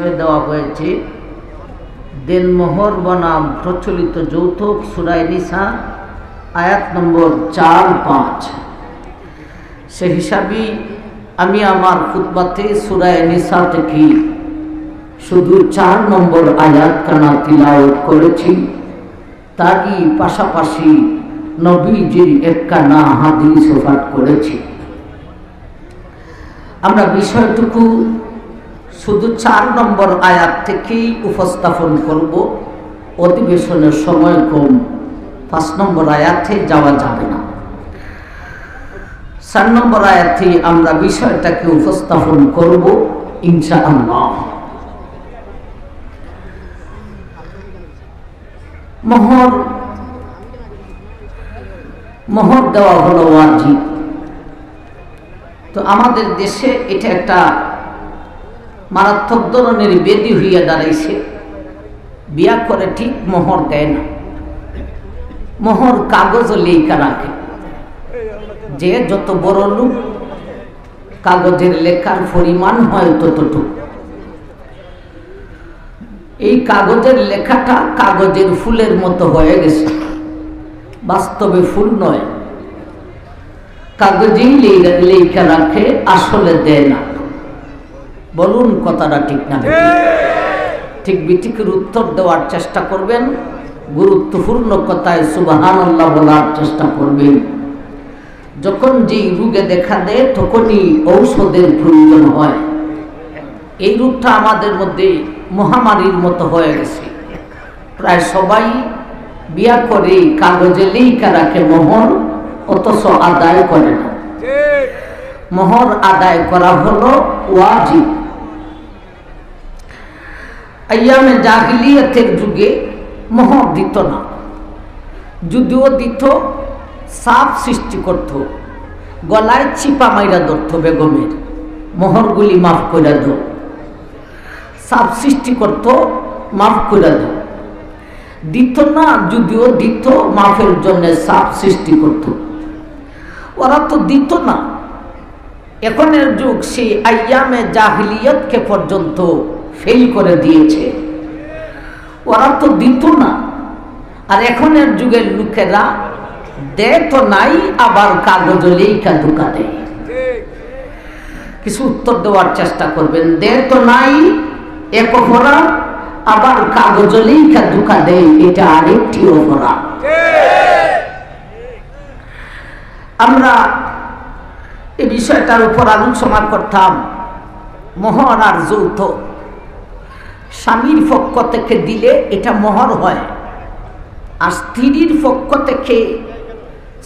বিষয় দেওয়া হয়েছে দেনমোহর বনাম প্রচলিত যৌতুক সূরা নিসা আয়াত নম্বর 4-5। সে হিসাবে আমি আমার খুতবাতে সূরা নিসা থেকে শুধু 4 নম্বর আয়াত কানা তিলাওয়াত করেছি, তারই পাশাপাশি নবীজির একখানা হাদিস পাঠ করেছি। আমরা বিষয়টুকু শুধু 4 নম্বর আয়াত থেকেই উপস্থাপন করব। অধিবেশনের সময় কম, 5 নম্বর আয়াতে যাওয়া যাবে না। 4 নম্বর আয়াতে আমরা বিষয়টাকে উপস্থাপন করব ইনশাআল্লাহ। মোহর দেওয়া হলো ওয়াজিব। তো আমাদের দেশে এটা একটা মারাত্মক ধরনের বেদি হইয়া দাঁড়াইছে। বিয়া করে ঠিক মোহর দেয় না, মোহর কাগজও লেখা রাখে। যে যত বড় লোক, কাগজের লেখার পরিমাণ হয় ততটুকু। এই কাগজের লেখাটা কাগজের ফুলের মতো হয়ে গেছে, বাস্তবে ফুল নয়। কাগজেই লেখা রাখে, আসলে দেয় না। বলুন কথাটা ঠিক না? ঠিক বিঠিকের উত্তর দেওয়ার চেষ্টা করবেন, গুরুত্বপূর্ণ কথায় সুবহানাল্লাহ বলার চেষ্টা করবেন। যখন যেই রোগে দেখা দেয় তখনই ঔষধের প্রয়োজন হয়। এই রোগটা আমাদের মধ্যে মহামারীর মতো হয়ে গেছে। প্রায় সবাই বিয়া করে কাগজে লেখা রাখে মোহর, অথচ আদায় করে না। মোহর আদায় করা হলো ওয়াজিব। আইয়ামে জাহিলিয়াতের যুগে মোহর দিত না, যদিও দিত সাপ সৃষ্টি করত, গলায় চিপা মাইরা ধরত বেগমের, মোহরগুলি মাফ করে দাও। সাপ সৃষ্টি করত, মাফ করে দাও। দিত না, যদিও দিত, মাফের জন্য সাপ সৃষ্টি করত। ওরা তো দিত না। এখনের যুগ সেই আইয়ামে জাহিলিয়াতকে পর্যন্ত ফেল করে দিয়েছে। ওরা তো দিত না, আর এখনের যুগের লোকেরা দেয় তো নাই, আবার কাগজ লেখা ধোকা দেয়। কিছু উত্তর দেওয়ার চেষ্টা করবেন। দেয় তো নাই এক অপরাধ, আবার কাগজ লেখা ধোকা দেয়, এটা আরেকটি অপরাধ। আমরা এই বিষয়টার উপর আলোচনা করতাম। মোহর আর যৌতুক স্বামীর পক্ষ থেকে দিলে এটা মোহর হয়, আর স্ত্রীর পক্ষ থেকে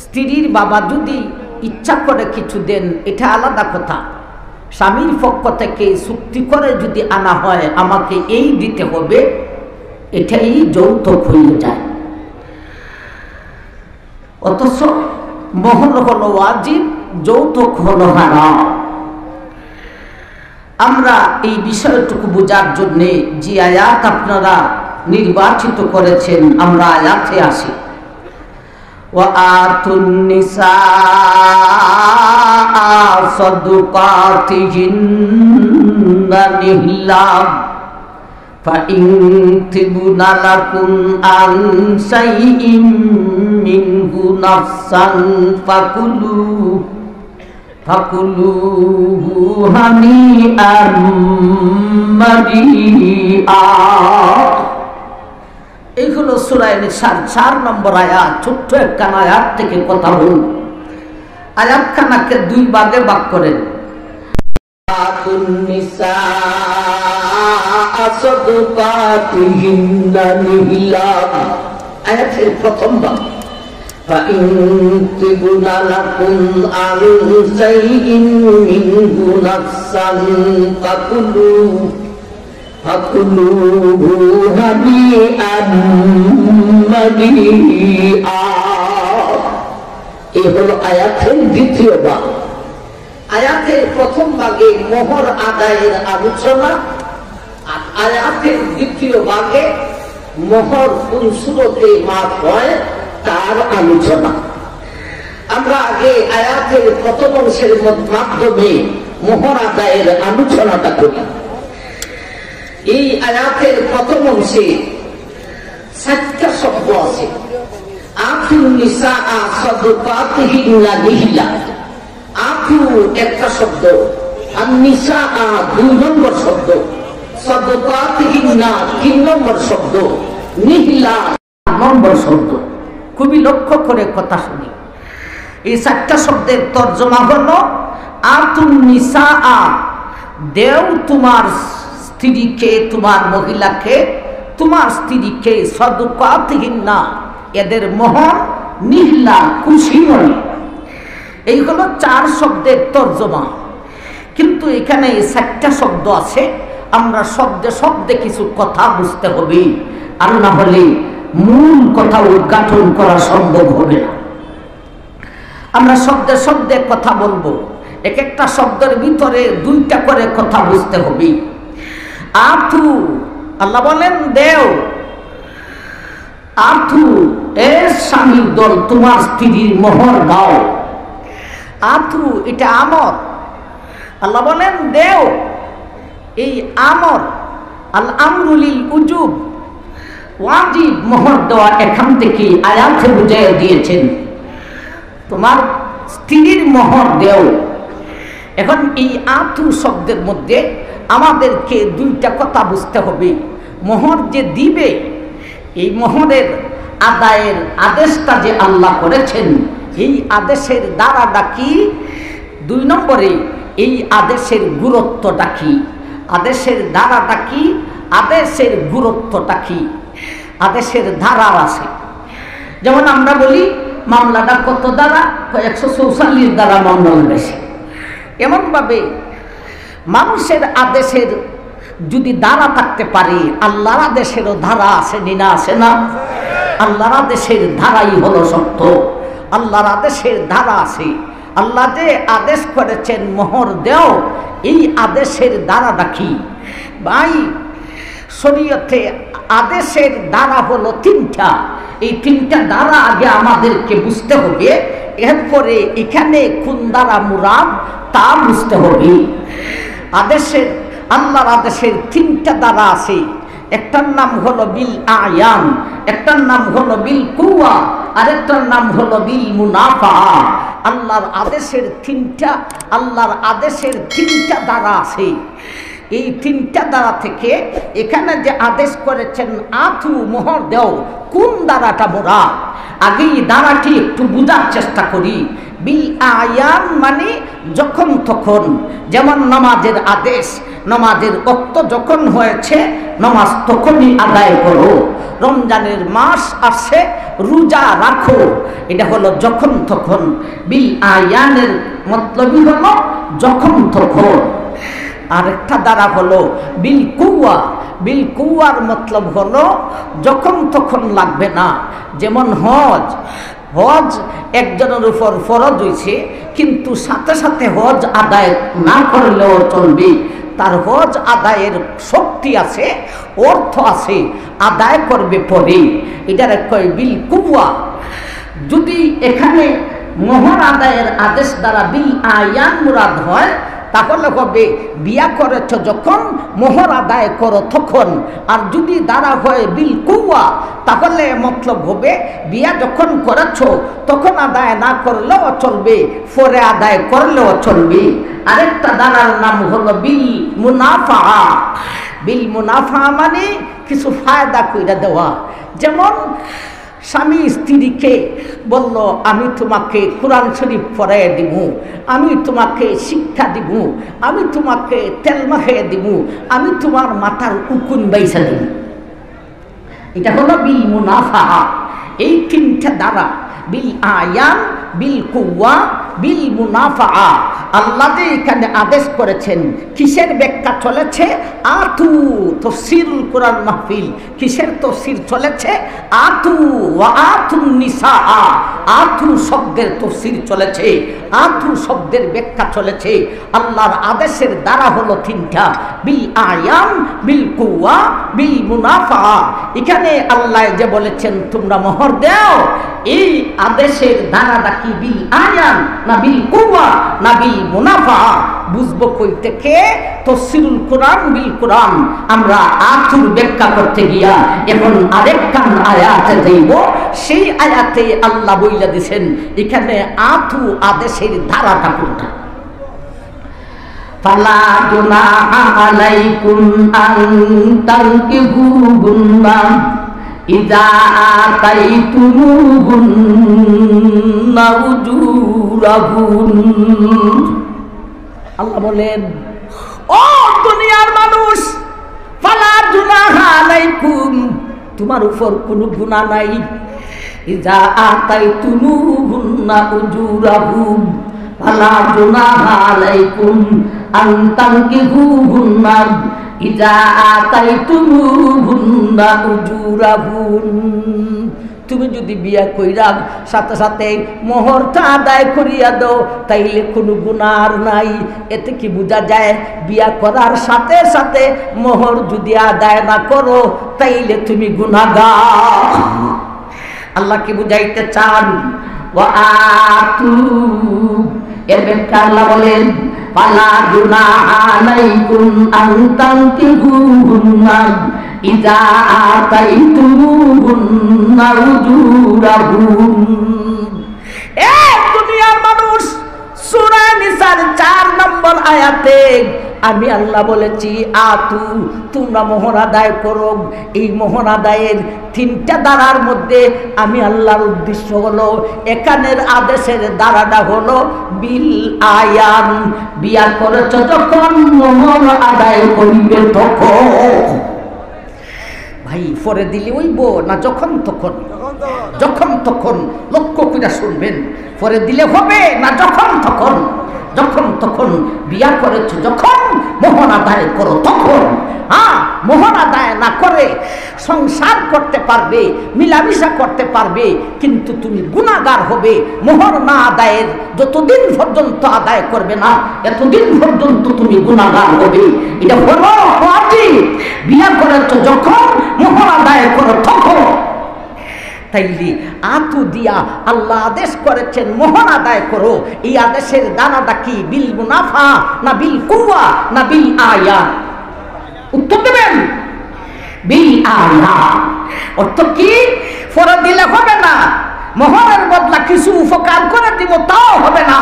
স্ত্রীর বাবা যদি ইচ্ছা করে কিছু দেন, এটা আলাদা কথা। স্বামীর পক্ষ থেকে চুক্তি করে যদি আনা হয় আমাকে এই দিতে হবে, এটাই যৌতুক হয়ে যায়। অথচ মোহর হলো ওয়াজিব, যৌতুক হলো হারাম। আমরা এই বিষয়টুকু বোঝার জন্য যে আয়াত আপনারা নির্বাচিত করেছেন, আমরা আয়াতে আসি। وآتوا النساء صدقاتهن نحلًا فإن تبن لكم عن شيء منه نفسا فكلوه هنيئا مريئا। এই হলো সূরা নিসার 4 নম্বর আয়াত। ছোট্ট একখান আয়াত থেকে কথা বলুন। আয়াতখানাকে 2 ভাগে ভাগ করেন। আয়াতের প্রথম ভাগ فإن تبن لكم عن شيء منه نفسا فكلوه هنيئا مريئا। এই হলো আয়াতের দ্বিতীয় ভাগ। আয়াতের প্রথম ভাগে মোহর আদায়ের আলোচনা, আর আয়াতের দ্বিতীয় ভাগে মোহর কোন সূরতে মাফ হয় তার আলোচনা। আমরা আগে আয়াতের প্রথম অংশের মাধ্যমে মোহর আদায়ের আলোচনাটা করি। এই আয়াতের প্রথম অংশে 7টা শব্দ আছে। আফু নিসা সাদকাতিহিন্না নিহিলা, আফু একটা শব্দ, আর নিসা 2 নম্বর শব্দ, সাদকাতিহিন্না 3 নম্বর শব্দ, নিহিলা 4 নম্বর শব্দ। খুবই লক্ষ্য করে কথা শুনি। এই 4টা শব্দের তর্জমা হলো আতুন নিসা, দেও তোমার স্ত্রীকে, তোমার মহিলাকে, তোমার স্ত্রীকে, সাদকাতিহিন্না এদের মোহর, নিহলা খুশি মনে। এই হলো 4 শব্দের তর্জমা। কিন্তু এখানে 4টা শব্দ আছে, আমরা শব্দে শব্দে কিছু কথা বুঝতে হবে, আর না হলে মূল কথা উদ্ঘাটন করা সম্ভব হবে না। আমরা শব্দে শব্দে কথা বলবো, এক একটা শব্দের ভিতরে 2টা করে কথা বুঝতে হবে। আথু, আল্লাহ বলেন দেও, আথু এর স্বামীর দল তোমার স্ত্রীর মোহর দাও। আথু এটা আমর, আল্লাহ বলেন দেও। এই আমর, আল আমরুলিল উজুব, ওয়াজিব মোহর দেওয়া, এখান থেকে আয়াতে বুঝাইয়া দিয়েছেন তোমার স্ত্রীর মোহর দেও। এখন এই আথু শব্দের মধ্যে আমাদেরকে 2টা কথা বুঝতে হবে। মোহর যে দিবে, এই মোহরের আদায়ের আদেশটা যে আল্লাহ করেছেন, এই আদেশের দ্বারাটা কি? 2 নম্বরে এই আদেশের গুরুত্বটা কি? আদেশের দ্বারাটা কি? আদেশের গুরুত্বটা কি? আদেশের ধারা আছে। যেমন আমরা বলি মামলাটা কত দ্বারা? 144 দ্বারা মামলা হয়েছে। এমনভাবে মানুষের আদেশের যদি ধারা থাকতে পারে, আল্লাহর আদেশেরও ধারা আছে না? আছে না? আল্লাহর আদেশের ধারাই হলো সত্য। আল্লাহর আদেশের ধারা আছে। আল্লাহ যে আদেশ করেছেন মোহর দেও, এই আদেশের ধারাটা কি? ভাই, শরীয়তে আদেশের ধারা হলো 3টা। এই 3টা ধারা আগে আমাদেরকে বুঝতে হবে, এরপরে এখানে কোন ধারা মুরাদ তা বুঝতে হবে। আদেশের, আল্লাহর আদেশের 3টা ধারা আছে। একটার নাম হলো বিল আয়ান, একটার নাম হলো বিল কুওয়া, আরেকটার নাম হলো বিল মুনাফা। আল্লাহর আদেশের 3টা ধারা আছে। এই 3টা ধারা থেকে এখানে যে আদেশ করেছেন আথু মোহর দেও, কোন ধারাটা মোরাদ? আগে এই ধারাটি একটু বোঝার চেষ্টা করি। বিল আয়ান মানে যখন তখন, যেমন নামাজের আদেশ, নামাজের ওয়াক্ত যখন হয়েছে নামাজ তখনই আদায় করো। রমজানের মাস আসছে, রোজা রাখো, এটা হলো যখন তখন। বিল আয়ানের মতলবই হলো যখন তখন। আরেকটা দ্বারা হলো বিল কুওয়া। বিল কুওয়ার মতলব হলো যখন তখন লাগবে না। যেমন হজ, হজ একজনের উপর ফরজ হয়েছে, কিন্তু সাথে সাথে হজ আদায় না করলেও চলবে। তার হজ আদায়ের শক্তি আছে, অর্থ আছে, আদায় করবে পরে। এটার কয় বিল কুওয়া। যদি এখানে মোহর আদায়ের আদেশ দ্বারা বিল আয়ান মুরাদ হয়, তাহলে হবে বিয়া করেছ যখন মোহর আদায় করো তখন। আর যদি দ্বারা হয় বিল কুওয়া, তাহলে মতলব হবে বিয়া যখন করেছ তখন আদায় না করলেও চলবে, পরে আদায় করলেও চলবে। আরেকটা দ্বারার নাম হলো বিল মুনাফা। বিল মুনাফা মানে কিছু ফায়দা কইরা দেওয়া। যেমন স্বামী স্ত্রীকে বলল, আমি তোমাকে কোরআন শরীফ পড়াইয়া দিব, আমি তোমাকে শিক্ষা দিব, আমি তোমাকে তেল মাখাইয়া দিব, আমি তোমার মাথার উকুন বাইসা দিব। এটা হলো বিল মুনাফা। এই 3টা দ্বারা, বিল আয়ান, বিল কুওয়া, বিল মুনাফা, আল্লাহ যে এখানে আদেশ করেছেন। কিসের ব্যাখ্যা চলেছে? আতু, তাফসীরুল কোরআন মাহফিল। কিসের তাফসীর চলেছে? আতু ওয়া আতুন নিসা। আতু শব্দের তাফসীর চলেছে, আতু শব্দের ব্যাখ্যা চলেছে। আল্লাহর আদেশের দ্বারা হলো 3টা, বিল আয়ান, বিল কুওয়া, বিল মুনাফা। এখানে আল্লাহ যে বলেছেন তোমরা মোহর দাও, এই আদেশের দ্বারাটা কি বিল আয়ান না বিল কুওয়া না বিল মুনাফা? বুঝবো কই থেকে? তাফসীরুল কোরআন বিল কোরআন আমরা আতুর ব্যাখ্যা করতে গিয়া এখন আরেকখান আয়াতে যাইব। সেই আয়াতে আল্লাহ বইলা দিছেন এখানে আতু আদেশের ধারাটা কোনটা। ফালা জুনাহা আলাইকুম আন তানকিহুহুন্না ইযা আতাইতুমুহুন্না উজুরাহুন। আল্লাহ বলেন ও দুনিয়ার মানুষ, ফালা জুনাহা আলাইকুম, তোমার উপর কোনো গুনাহ নাই। ইযা আতাইতুমুহুন্না উজুরাহুন, ফালা জুনাহা আলাইকুম আন তানকিহুহুন্না ইযা আতাইতুমুহুন্না উজুরাহুন। তুমি যদি বিয়া কইরা সাথে সাথে মোহরটা আদায় করিয়া দাও তাইলে কোনো গুনাহ নাই। এতে কি বোঝা যায়? বিয়া করার সাথে সাথে মোহর যদি আদায় না করো তাইলে তুমি গুনাহগার। আল্লাহ কি বুঝাইতে চান? ওয়া আতু, এর ব্যাখ্যা আল্লাহ বলেন ফালা জুনাহা আলাইকুম আন তানকিহুহুন্না ইযা আতাইতুমুহুন্না উজুরাহুন। এ দুনিয়ার মানুষ, সূরা নিসার 4 নম্বর আয়াতে আমি আল্লাহ বলেছি আতু, তোমরা মোহর আদায় করো। এই মোহর আদায়ের 3টা ধারার মধ্যে আমি আল্লাহর উদ্দেশ্য হলো, এখানের আদেশের ধারাটা হলো বিল আয়ান। বিয়া করেছ যখন মোহর আদায় করিবে তখন। ভাই পরে দিলে হইব না যখন তখন? যখন তখন। লক্ষ্য করে শুনবেন, পরে দিলে হবে না যখন তখন? যখন তখন। বিয়া করেছ যখন মোহর আদায় করো তখন। মোহর আদায় না করে সংসার করতে পারবে, মিলামিশা করতে পারবে, কিন্তু তুমি গুনাহগার হবে। মোহর না আদায়ের যতদিন পর্যন্ত আদায় করবে না এতদিন পর্যন্ত তুমি গুনাহগার হবে। এটা হলো ওয়াজিব। বিয়া করেছ যখন মোহর আদায় করো তখন। তাইলে আতু দিয়া আল্লাহ আদেশ করেছেন মোহর আদায় করো। এই আদেশের দানাটা কি? বিল মুনাফা না বিল কুওয়া না বিল আয়া? উত্তর দেবেন বিল আয়া। অর্থ কি? পরে দিলে হবে না, মোহরের বদলা কিছু উপকার করে দিব তাও হবে না,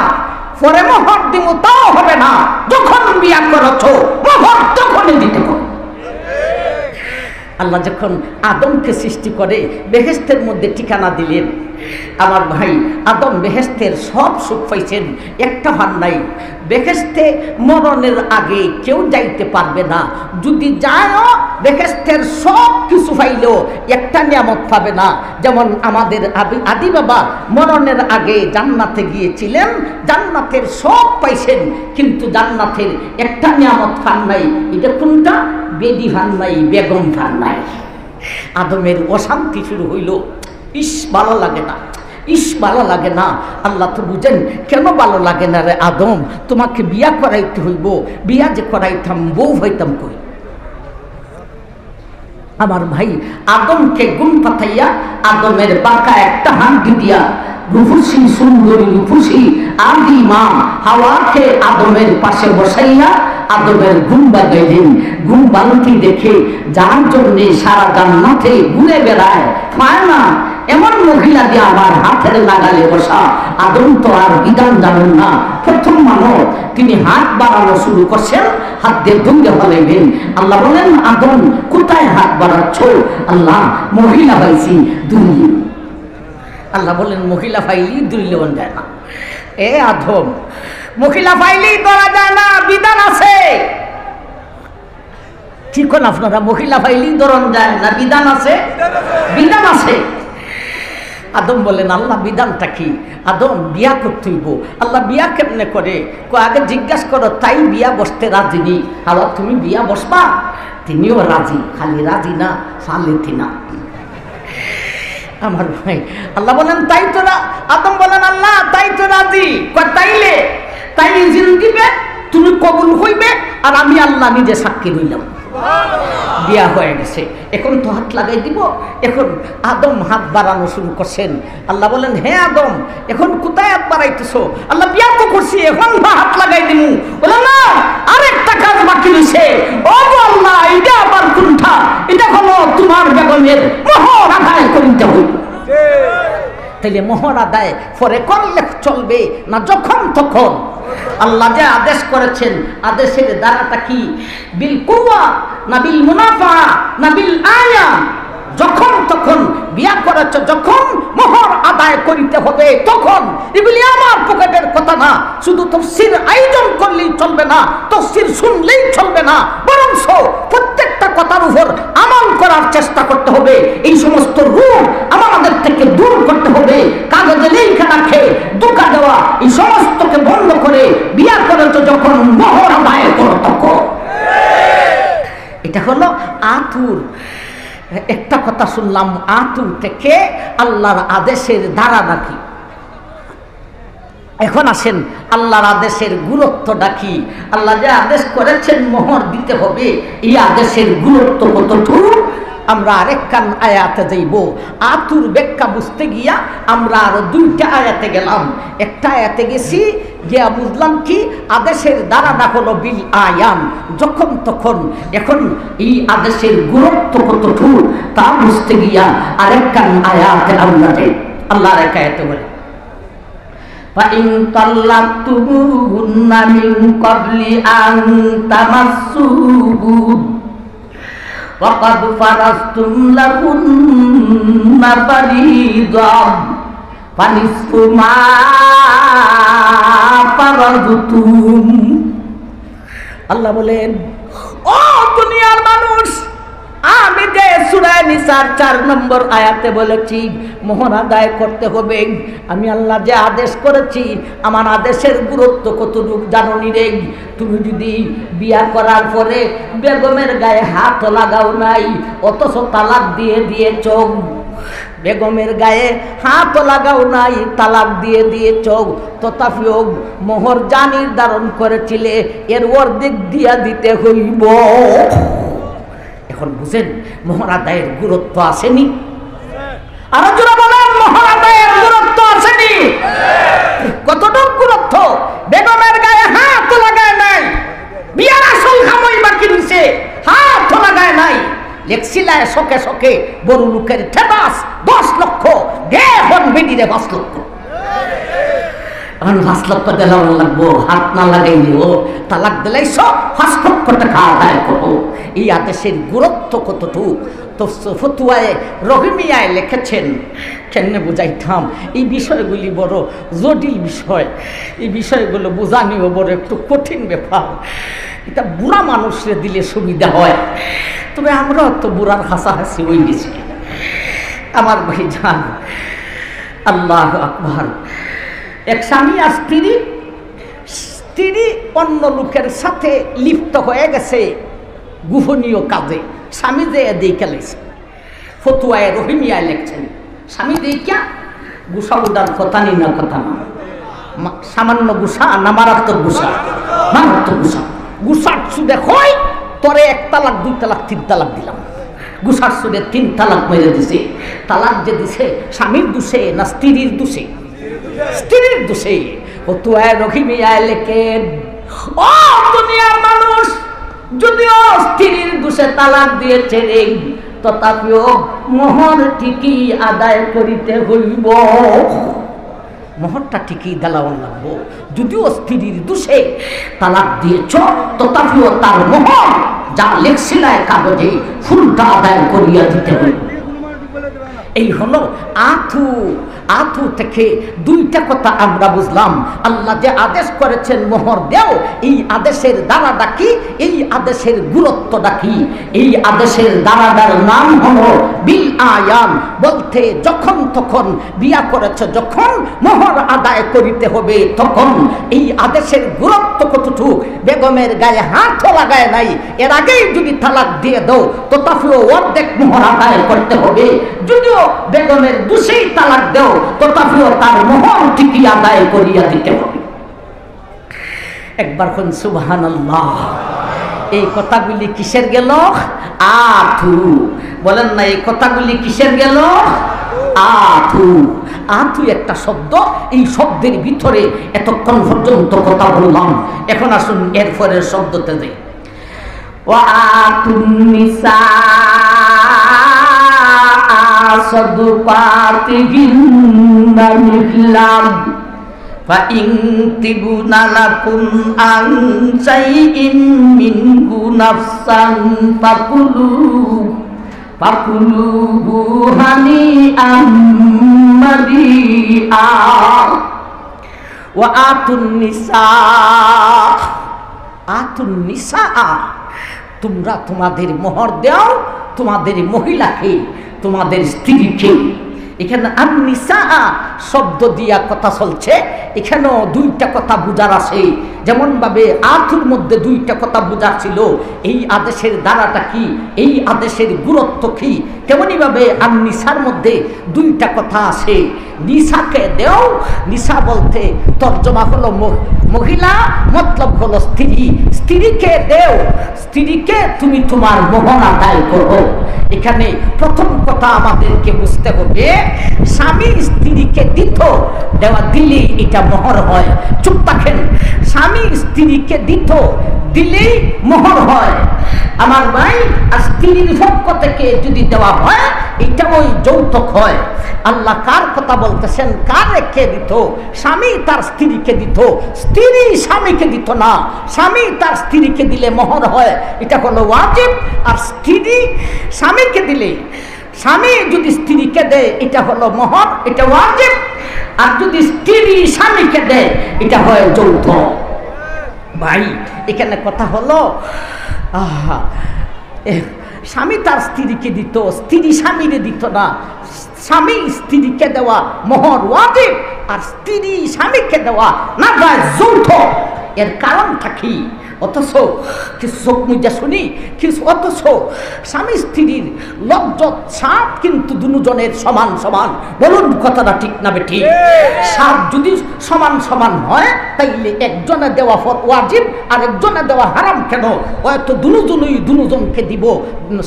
পরে মোহর দিব তাও হবে না। যখন বিয়া করেছ মোহর তখনই দিতে হবে। আল্লাহ যখন আদমকে সৃষ্টি করে বেহেশতের মধ্যে ঠিকানা দিলেন, আমার ভাই আদম বেহেশতের সব সুখ পাইছেন, একটা ভার নাই। বেহেশতে মরণের আগে কেউ যাইতে পারবে না। যদি যায়ও বেহেশতের সব কিছু পাইলেও একটা নিয়ামত পাবে না। যেমন আমাদের আদি বাবা মরণের আগে জান্নাতে গিয়েছিলেন, জান্নাতের সব পাইছেন, কিন্তু জান্নাতের একটা নিয়ামত পান নাই। এটা কোনটা? বেদি ভান নাই, বেগম ভান নাই। আদমের অশান্তি শুরু হইল। ইস ভালো লাগে না, ইস ভালো লাগে না। আল্লাহ তো বুঝেন কেন ভালো লাগে না রে আদম, তোমাকে বিয়া করাইতে হইব। বিয়া যে করাইতাম বউ হইতাম কই? আমার ভাই আদমকে গুণ পাঠাইয়া আদমের বাঁকা একটা হাঁটি দিয়া রূপসী সুন্দরী রূপসী আদি মা হাওয়াকে আদমের পাশে বসাইয়া আদমের ঘুম বাগাইলেন। ঘুম বালতি দেখে যার জন্য সারা জান্নাতে ঘুরে বেড়ায় পায় না এমন মহিলা দিয়ে আমার হাতের লাগালে বসা। আদম তো আর বিধান জানেন না, প্রথম মানব, তিনি হাত বাড়ানো শুরু করছেন, হাত দিয়ে দৌড়ে ফেলাইবেন। আল্লাহ বলেন আদম কোথায় হাত বাড়াচ্ছ? আল্লাহ মহিলা পাইছি দুই। আল্লাহ বলেন মহিলা পাইলি দুইলেও যায় না। এ আদম, মহিলা পাইলি ধরা যায় না, বিধান আছে। ঠিক না আপনারা? মহিলা পাইলি ধরন যায় না, বিধান আছে, বিধান আছে। আদম বলেন আল্লাহ বিধানটা কি? আদম বিয়া করতে হইব। আল্লাহ বিয়া কেমনে করে? আগে জিজ্ঞাসা করো, তাই বিয়া বসতে রাজি নেই। আল্লাহ তুমি বিয়া বসবা? তিনিও রাজি, খালি রাজি না সালিতি না। আমার ভাই আল্লাহ বলেন তাই তোরা। আদম বলেন আল্লাহ তাই তো রাজি। তাইলে তাই ইজিল দিবে, তুমি কবুল হইবে, আর আমি আল্লাহ নিজে সাক্ষী রইলাম। বিয়া হয়ে গেছে, এখন তো হাত লাগাই দিব। এখন আদম হাত বাড়ানো শুরু করছেন। আল্লাহ বলেন, হে আদম, এখন কোথায় হাত বাড়াইতেছো? আল্লাহ, বিয়া তো করছি, এখন হাত লাগাই দিব। বলে না, আরেকটা কাজ বাকি রয়েছে। ও আল্লাহ, এটা আবার কোনটা? এটা হলো তোমার বেগমের মোহর আদায় করিতে হইবে। তাইলে মোহর আদায় পরে করলে চলবে না, যখন তখন? আল্লাহ যে আদেশ করেছেন, আদেশের দ্বারাটা কি? বিল কুওয়া না বিল মুনাফা না বিল আয়া? যখন তখন বিয়া করেছ, যখন মোহর আদায় করিতে হবে তখন। এগুলি আমার পকেটের কথা না। শুধু তাফসীর আয়োজন করলেই চলবে না, তাফসীর শুনলেই চলবে না, বরং প্রত্যেকটা কথার উপর আমল করার চেষ্টা করতে হবে। এই সমস্ত রূপ আমাদের থেকে দূর করতে হবে। কাগজে লেখা রাখে ধোঁকা দেওয়া, এই সমস্তকে বন্ধ করে বিয়া করেছ যখন, মোহর আদায় করো তখন। এটা হলো আতুর। একটা কথা শুনলাম, আতু থেকে আল্লাহর আদেশের দ্বারা নাকি। এখন আসেন আল্লাহর আদেশের গুরুত্বটা কি? আল্লাহ যে আদেশ করেছেন মোহর দিতে হবে, এই আদেশের গুরুত্ব কতটুকু আমরা আরেকখান আয়াতে যাইব। আতুর ব্যাখ্যা বুঝতে গিয়া আমরা আরো দুইটা আয়াতে গেলাম। একটা আয়াতে গেছি, গিয়া বুঝলাম কি আদেশের দ্বারাটা হলো বিল আয়ান, যখন তখন। এখন এই আদেশের গুরুত্ব কতটুকু তা বুঝতে গিয়া আরেকখান আয়াতে আমরা যাই। আল্লাহ আরেক আয়াতে বলে, فَإِن طَلَّقْتُمُوهُنَّ مِن قَبْلِ أَن تَمَسُّوهُنَّ وَقَدْ فَرَضْتُمْ لَهُنَّ فَرِيضَةً فَنِصْفُ مَا فَرَضْتُمْ। আল্লাহ বলেন, ও দুনিয়ার মানুষ, আমি যে সূরা নিসার 4 নম্বর আয়াতে বলেছি মোহর আদায় করতে হবে, আমি আল্লাহ যে আদেশ করেছি, আমার আদেশের গুরুত্ব কতটুকু জানোনি রে? তুমি যদি বিয়া করার পরে বেগমের গায়ে হাত লাগাও নাই, অথচ তালাক দিয়ে দিয়েছ, বেগমের গায়ে হাত লাগাও নাই, তালাক দিয়ে দিয়েছ, তথাপিও মোহর যা নির্ধারণ করেছিলে এর অর্ধেক দিয়া দিতে হইব। এখন বুঝেন মোহর আদায়ের গুরুত্ব আসেনি? আরো জোরে বলেন, মোহর আদায়ের গুরুত্ব আসেনি? কতটুকু গুরুত্ব? বেগমের গায়ে হাত লাগায় নাই, বিয়ার আসল খামই বাকি দিছে, হাত লাগায় নাই। লেখছিলায় শোকে শোকে বড় লোকের ঠেবাস 10 লক্ষ, এখন বেডিরে 5 লক্ষ। এখন 5 লক্ষ দিলাম লাগবো, হাত না লাগাইলেও তালাক দিলাই 5 লক্ষ টাকা আদায় করবো। এই আদেশের গুরুত্ব কতটুকু? তো ফতুয়ায়ে রহিমিয়ায় লিখেছেন, কেমনে বুঝাইতাম, এই বিষয়গুলি বড় জটিল বিষয়, এই বিষয়গুলো বোঝানিও বড় একটু কঠিন ব্যাপার। এটা বুড়া মানুষরে দিলে সুবিধা হয়, তবে আমরাও তো বুড়ার হাসাহাসি হয়ে গেছি। আমার ভাই জান, আল্লাহ আকবার। এক স্বামী আর স্ত্রী অন্য লোকের সাথে লিপ্ত হয়ে গেছে গোপনীয় কাজে। স্বামী যে দেখে লেগেছে, ফতুয়ায় রহিমিয়ায় লেখছেন, স্বামী দেখা গুসা উদার কথা নি না, কথা না, সামান্য গুসা না মারাত্মক গুসা? মারাত্মক গুসা। গুসার সুদে হয় তরে 1 তালাক 2 তালাক 3 তালাক দিলাম, গুসার সুদে 3 তালাক মেরে দিছে। তালাক যে দিছে স্বামীর দোষে না স্ত্রীর দোষে? স্ত্রীর দোষে। ফতুয়ায় রহিমিয়ায় লেখেন, ও দুনিয়ার মানুষ, যদিও স্ত্রীর দোষে তালাক দিয়েছে রে, তথাপিও মোহর ঠিকই আদায় করিতে হইব। মোহরটা ঠিকই দেওয়া লাগবো। যদিও স্ত্রীর দোষে তালাক দিয়েছ, তথাপিও তার মোহর যা লেখছিলায় কাগজে ফুলটা আদায় করিয়া দিতে হইব। এই হলো আথু। আথু থেকে 2টা কথা আমরা বুঝলাম। আল্লাহ যে আদেশ করেছেন মোহর দেও, এই আদেশের দ্বারাটা কি? এই আদেশের গুরুত্বটা কি? এই আদেশের দ্বারাটার নাম হলো বিল আয়ান, বলতে যখন তখন বিয়া করেছ, যখন মোহর আদায় করিতে হবে তখন। এই আদেশের গুরুত্ব কতটুকু? বেগমের গায়ে হাত লাগায় নাই, এর আগেই যদি তালাক দিয়ে দাও, তথাপিও অর্ধেক মোহর আদায় করতে হবে। যদিও বেগমের দোষেই তালাক দেও, তথাপিও তার মোহর ঠিকই আদায় করিয়া দিতে হবে। একবার কোন সুবহানাল্লাহ। এই কথাগুলি কিসের গেল? আথু। বলেন না এই কথাগুলি কিসের গেল? আথু। আথু একটা শব্দ, এই শব্দের ভিতরে এতক্ষণ পর্যন্ত কথা বললাম। এখন আসুন এর পরের শব্দতে যাই। ওয়াতুন নিসা সাদুকাতিহিন্না মিসলাম ফাইন তিবুনা লাকুম আন শাইইন মিনহু নাফসান ফাকুলুহু হানিআম মারিআ। ওয়া আতুন নিসা, আতুন নিসা, তোমরা তোমাদের মোহর দাও তোমাদের মহিলাকে, তোমাদের স্ত্রীকে। এখানে আন-নিসা শব্দ দিয়া কথা চলছে, এখানেও দুইটা কথা বুঝার আছে। যেমন ভাবে আথুর মধ্যে দুইটা কথা বুঝার ছিল, এই আদেশের দ্বারাটা কি, এই আদেশের গুরুত্ব কি, তেমনি ভাবে আন-নিসার মধ্যে দুইটা কথা আছে। নিসাকে দেও, নিসা বলতে তর্জমা হলো মহিলা, মতলব হলো স্ত্রী। স্ত্রীকে দেও, স্ত্রীকে তুমি তোমার মোহর আদায় করো। এখানে প্রথম কথা আমাদেরকে বুঝতে হবে, স্বামী স্ত্রীকে দিত, দেওয়া দিলে এটা মোহর হয়। চুপ থাকেন, স্বামী স্ত্রীকে দিত দিলেই মোহর হয় আমার ভাই। আর স্ত্রীর পক্ষ থেকে যদি দেওয়া হয় এটা ওই যৌতুক হয়। আল্লাহ কার কথা বলতেছেন? কার কে দিত? স্বামী তার স্ত্রীকে দিত, স্ত্রী স্বামীকে দিত না। স্বামী তার স্ত্রীকে দিলে মোহর হয়, এটা হলো ওয়াজিব। আর স্ত্রী স্বামীকে দিলে, স্বামী যদি স্ত্রীকে দেয় এটা হলো মোহর, এটা ওয়াজিব। আর যদি স্ত্রী স্বামীকে দেয় এটা হয় যৌথ। ভাই এখানে কথা হলো, স্বামী তার স্ত্রীকে দিত, স্ত্রী স্বামীরে দিত না। স্বামী স্ত্রীকে দেওয়া মোহর ওয়াজিব, আর স্ত্রী স্বামীকে দেওয়া না যায় যৌথ। এর কারণটা কি? অথচ কিছু চোখ মুজা শুনি, কিছু অথচ স্বামী স্ত্রীর লজ্জত সাপ কিন্তু দুজনের সমান সমান। বলুন কথাটা ঠিক না বেঠিক? সাপ যদি সমান সমান হয় তাইলে একজনে দেওয়া ওয়াজিব আর একজনে দেওয়া হারাম কেন? হয়তো দুজনই দুজনকে দিব,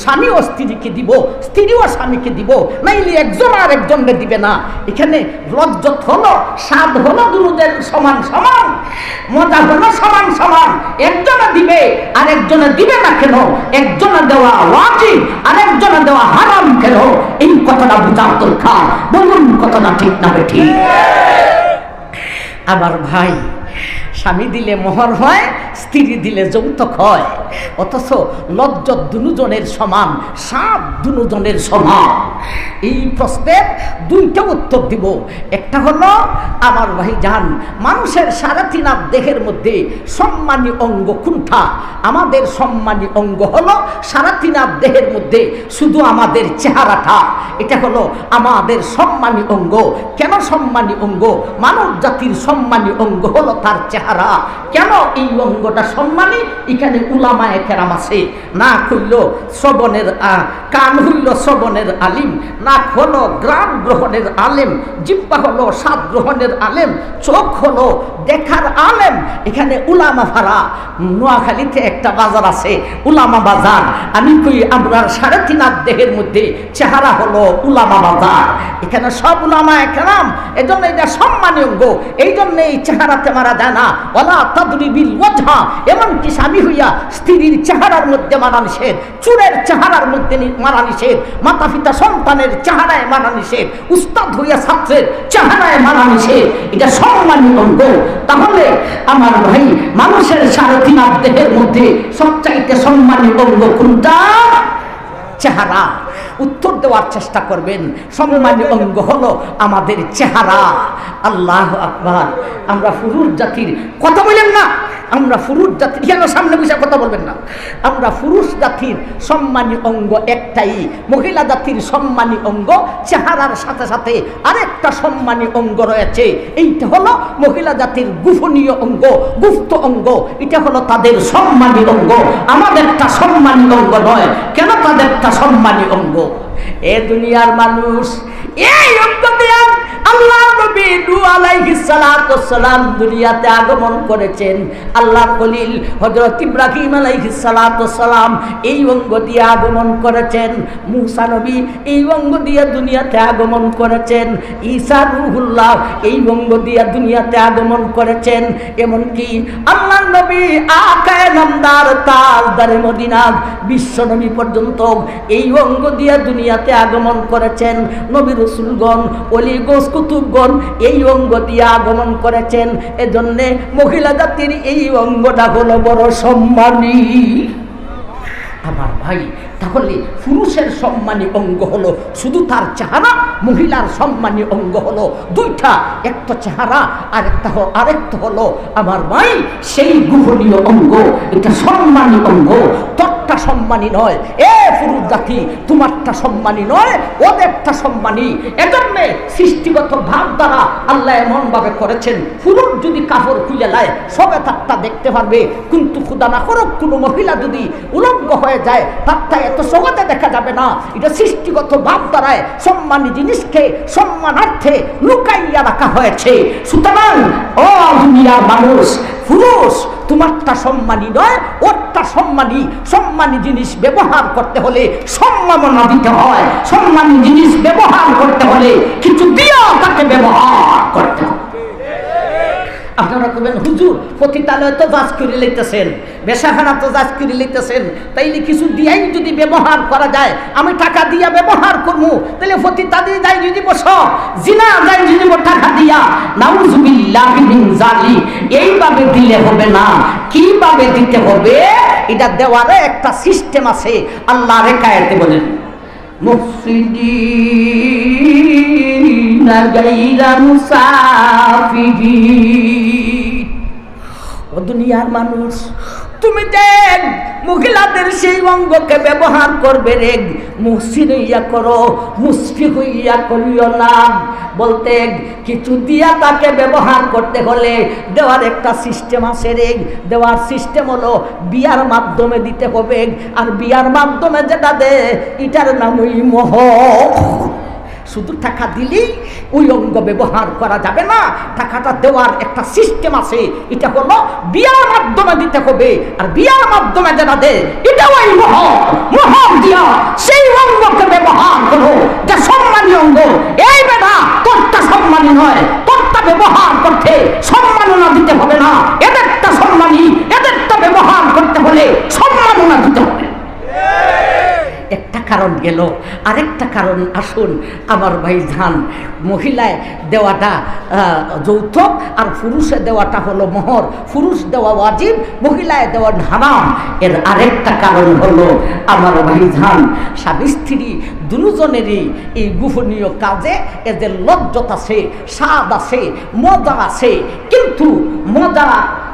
স্বামীও স্ত্রীকে দিব, স্ত্রীও স্বামীকে দিব, নাইলে একজন আর একজনকে দিবে না। এখানে লজ্জত হলো, স্বাদ হলো দুজনের সমান সমান, মজা হলো সমান সমান। একজনে দিবে আর একজনে দিবে না কেন? একজনে দেওয়া ওয়াজিব আর একজনে দেওয়া হারাম কেন? এই কথাটা বুঝার দরকার। বলুন কথাটা ঠিক না বেঠিক? আবার ভাই, স্বামী দিলে মোহর হয়, স্ত্রী দিলে যৌতুক হয়। অথচ লজ্জত দুজনের সমান, সাপ দুজনের সমান। এই প্রশ্নের দুইটা উত্তর দিব। একটা হলো আমার ভাই জান, মানুষের সাড়ে তিন হাত দেহের মধ্যে সম্মানী অঙ্গ কোনটা? আমাদের সম্মানী অঙ্গ হলো সাড়ে তিন হাত দেহের মধ্যে শুধু আমাদের চেহারাটা। এটা হলো আমাদের সম্মানী অঙ্গ। কেন সম্মানী অঙ্গ? মানব জাতির সম্মানী অঙ্গ হলো তার চেহারা। কেন এই অঙ্গটা সম্মানী? এখানে উলামায়ে কেরাম আছে। নাক হইল শ্রবণের, কান হইল শ্রবণের আলিম, নাক হলো গ্রাম গ্রহণের আলেম, জিহ্বা হলো স্বাদ গ্রহণের আলেম, চোখ হলো দেখার আলেম। এখানে উলামা ফারা, নোয়াখালীতে একটা বাজার আছে উলামা বাজার। আমি কই আমরা সাড়ে তিন হাত দেহের মধ্যে চেহারা হলো উলামা বাজার। এখানে সব উলামায়ে কেরাম, এজন্য এটা সম্মানী অঙ্গ। এই জন্য এই চেহারাতে মারা যায় না। ওয়ালা তাদরিবিল ওয়াজহা, এমনকি স্বামী হইয়া স্ত্রীর চেহারার মধ্যে মারা নিষেধ, চুলের চেহারার মধ্যে মারা নিষেধ, মাতা পিতা সন্তানের চেহারায় মারা নিষেধ, উস্তাদ হইয়া ছাত্রের চেহারায় মারা নিষেধ। এটা সম্মানী অঙ্গ। তাহলে আমার ভাই, মানুষের সাড়ে তিন হাত দেহের মধ্যে সবচাইতে সম্মানী অঙ্গ কোনটা? চেহারা। উত্তর দেওয়ার চেষ্টা করবেন। সম্মানী অঙ্গ হলো আমাদের চেহারা। আল্লাহু আকবার। আমরা পুরুষ জাতির কথা বলেন না, আমরা পুরুষ জাতির, কেন সামনে বসে কথা বলবেন না? আমরা পুরুষ জাতির সম্মানী অঙ্গ একটাই। মহিলা জাতির সম্মানী অঙ্গ চেহারার সাথে সাথে আরেকটা সম্মানী অঙ্গ রয়েছে। এইটা হলো মহিলা জাতির গোপনীয় অঙ্গ, গুপ্ত অঙ্গ। এটা হলো তাদের সম্মানী অঙ্গ, আমাদেরটা সম্মানী অঙ্গ নয়। কেন তাদেরটা সম্মানী অঙ্গ? এ দুনিয়ার মানুষ, এই অঙ্গ দিয়া আল্লাহর নবী নূহ আলাইহিস সালাতু ওয়াস সালাম দুনিয়াতে আগমন করেছেন। আল্লাহর খলিল হযরত ইব্রাহিম আলাইহিস সালাতু ওয়াস সালাম এই অঙ্গ দিয়ে আগমন করেছেন। মূসা নবী এই অঙ্গ দিয়ে দুনিয়াতে আগমন করেছেন। ঈসা রূহুল্লাহ এই অঙ্গ দিয়ে দুনিয়াতে আগমন করেছেন। এমনকি আল্লাহর নবী আকায়ে নামদার তাজদারে মদিনা বিশ্ব নবী পর্যন্ত এই অঙ্গ দিয়ে দুনিয়াতে আগমন করেছেন। নবী রাসূলগণ, ওলি গোস কুতুবগণ এই অঙ্গ দিয়ে আগমন করেছেন। এজন্য মহিলা জাতির এই অঙ্গটা হলো বড় সম্মানী। আমার ভাই, তাহলে পুরুষের সম্মানী অঙ্গ হলো শুধু তার চেহারা, মহিলার সম্মানী অঙ্গ হলো দুইটা, একটা চেহারা আরেকটা হলো আমার ভাই সেই গোপনীয় অঙ্গ। এটা সম্মানী অঙ্গ, তোরটা সম্মানী নয়। এ পুরুষ জাতি, তোমারটা সম্মানী নয়, ওদেরটা সম্মানী। এজন্যে সৃষ্টিগত ভাব দ্বারা আল্লাহ এমন ভাবে করেছেন, পুরুষ যদি কাপড় খুলে নেয় সবে তারটা দেখতে পারবে, কিন্তু খুদা না করুক কোনো মহিলা যদি উলঙ্গ হয়ে যায় তারটা এত সহজে দেখা যাবে না। এটা সৃষ্টিগত ভাব দ্বারায় সম্মানী জিনিসকে সম্মানার্থে লুকাইয়া রাখা হয়েছে। সুতরাং ও দুনিয়ার মানুষ, পুরুষ তোমারটা সম্মানী নয়, ওরটা সম্মানী। সম্মানী জিনিস ব্যবহার করতে হলে সম্মাননা দিতে হয়। সম্মানী জিনিস ব্যবহার করতে হলে কিছু দিয়েও তাকে ব্যবহার করতে হয়। আপনারা কবেন, হুজুর পতিতালয় তো জাজ করে লইতেছেন, বেশাখানা তো জাজ করে লইতেছেন, তাইলে কিছু দিয়াই যদি ব্যবহার করা যায়, আমি টাকা দিয়া ব্যবহার করবো, তাহলে পতিতাদি যাই যদি বস, জিনা যাই যদি টাকা দিয়া, নাউজুবিল্লাহি মিন যালিক, এইভাবে দিলে হবে না। কিভাবে দিতে হবে এটা দেওয়ার একটা সিস্টেম আছে। আল্লাহ রেখায়েতে বলেন, মুফসিদিনা গায়রা মুসাফিহিন। ও দুনিয়ার মানুষ, তুমি দেখ মহিলাদের সেই অঙ্গকে ব্যবহার করবে রে, মুহসিন হইয়া করো, মুসফিক হইয়া করিও না। বলতে কিছু দিয়া তাকে ব্যবহার করতে হলে দেওয়ার একটা সিস্টেম আছে রে। দেওয়ার সিস্টেম হলো বিয়ার মাধ্যমে দিতে হবে। আর বিয়ার মাধ্যমে যেটা দে এটার নামই মোহ। শুধু টাকা দিলেই ওই অঙ্গ ব্যবহার করা যাবে না, টাকাটা দেওয়ার একটা সিস্টেম আছে। এটা হলো বিয়ার মাধ্যমে দিতে হবে। আর বিয়ার মাধ্যমে যেটা দে এটা ওই মোহ। মোহ দিয়া সেই অঙ্গকে ব্যবহার করো যা সম্মানী অঙ্গ। এই বেটা তোরটা সম্মানী নয়, তোরটা ব্যবহার করতে সম্মাননা দিতে হবে না। এদেরটা সম্মানী, এদেরটা ব্যবহার করতে হলে সম্মাননা দিতে হবে। একটা কারণ গেল, আরেকটা কারণ আসুন আমার ভাইজান, মহিলায় দেওয়াটা যৌতুক আর পুরুষে দেওয়াটা হলো মোহর। পুরুষ দেওয়া ওয়াজিব, মহিলায় দেওয়া হারাম। এর আরেকটা কারণ হলো আমার ভাইজান, স্বামী স্ত্রী দুজনেরই এই গোপনীয় কাজে এদের লজ্জত আছে, স্বাদ আছে, মজা আছে। কিন্তু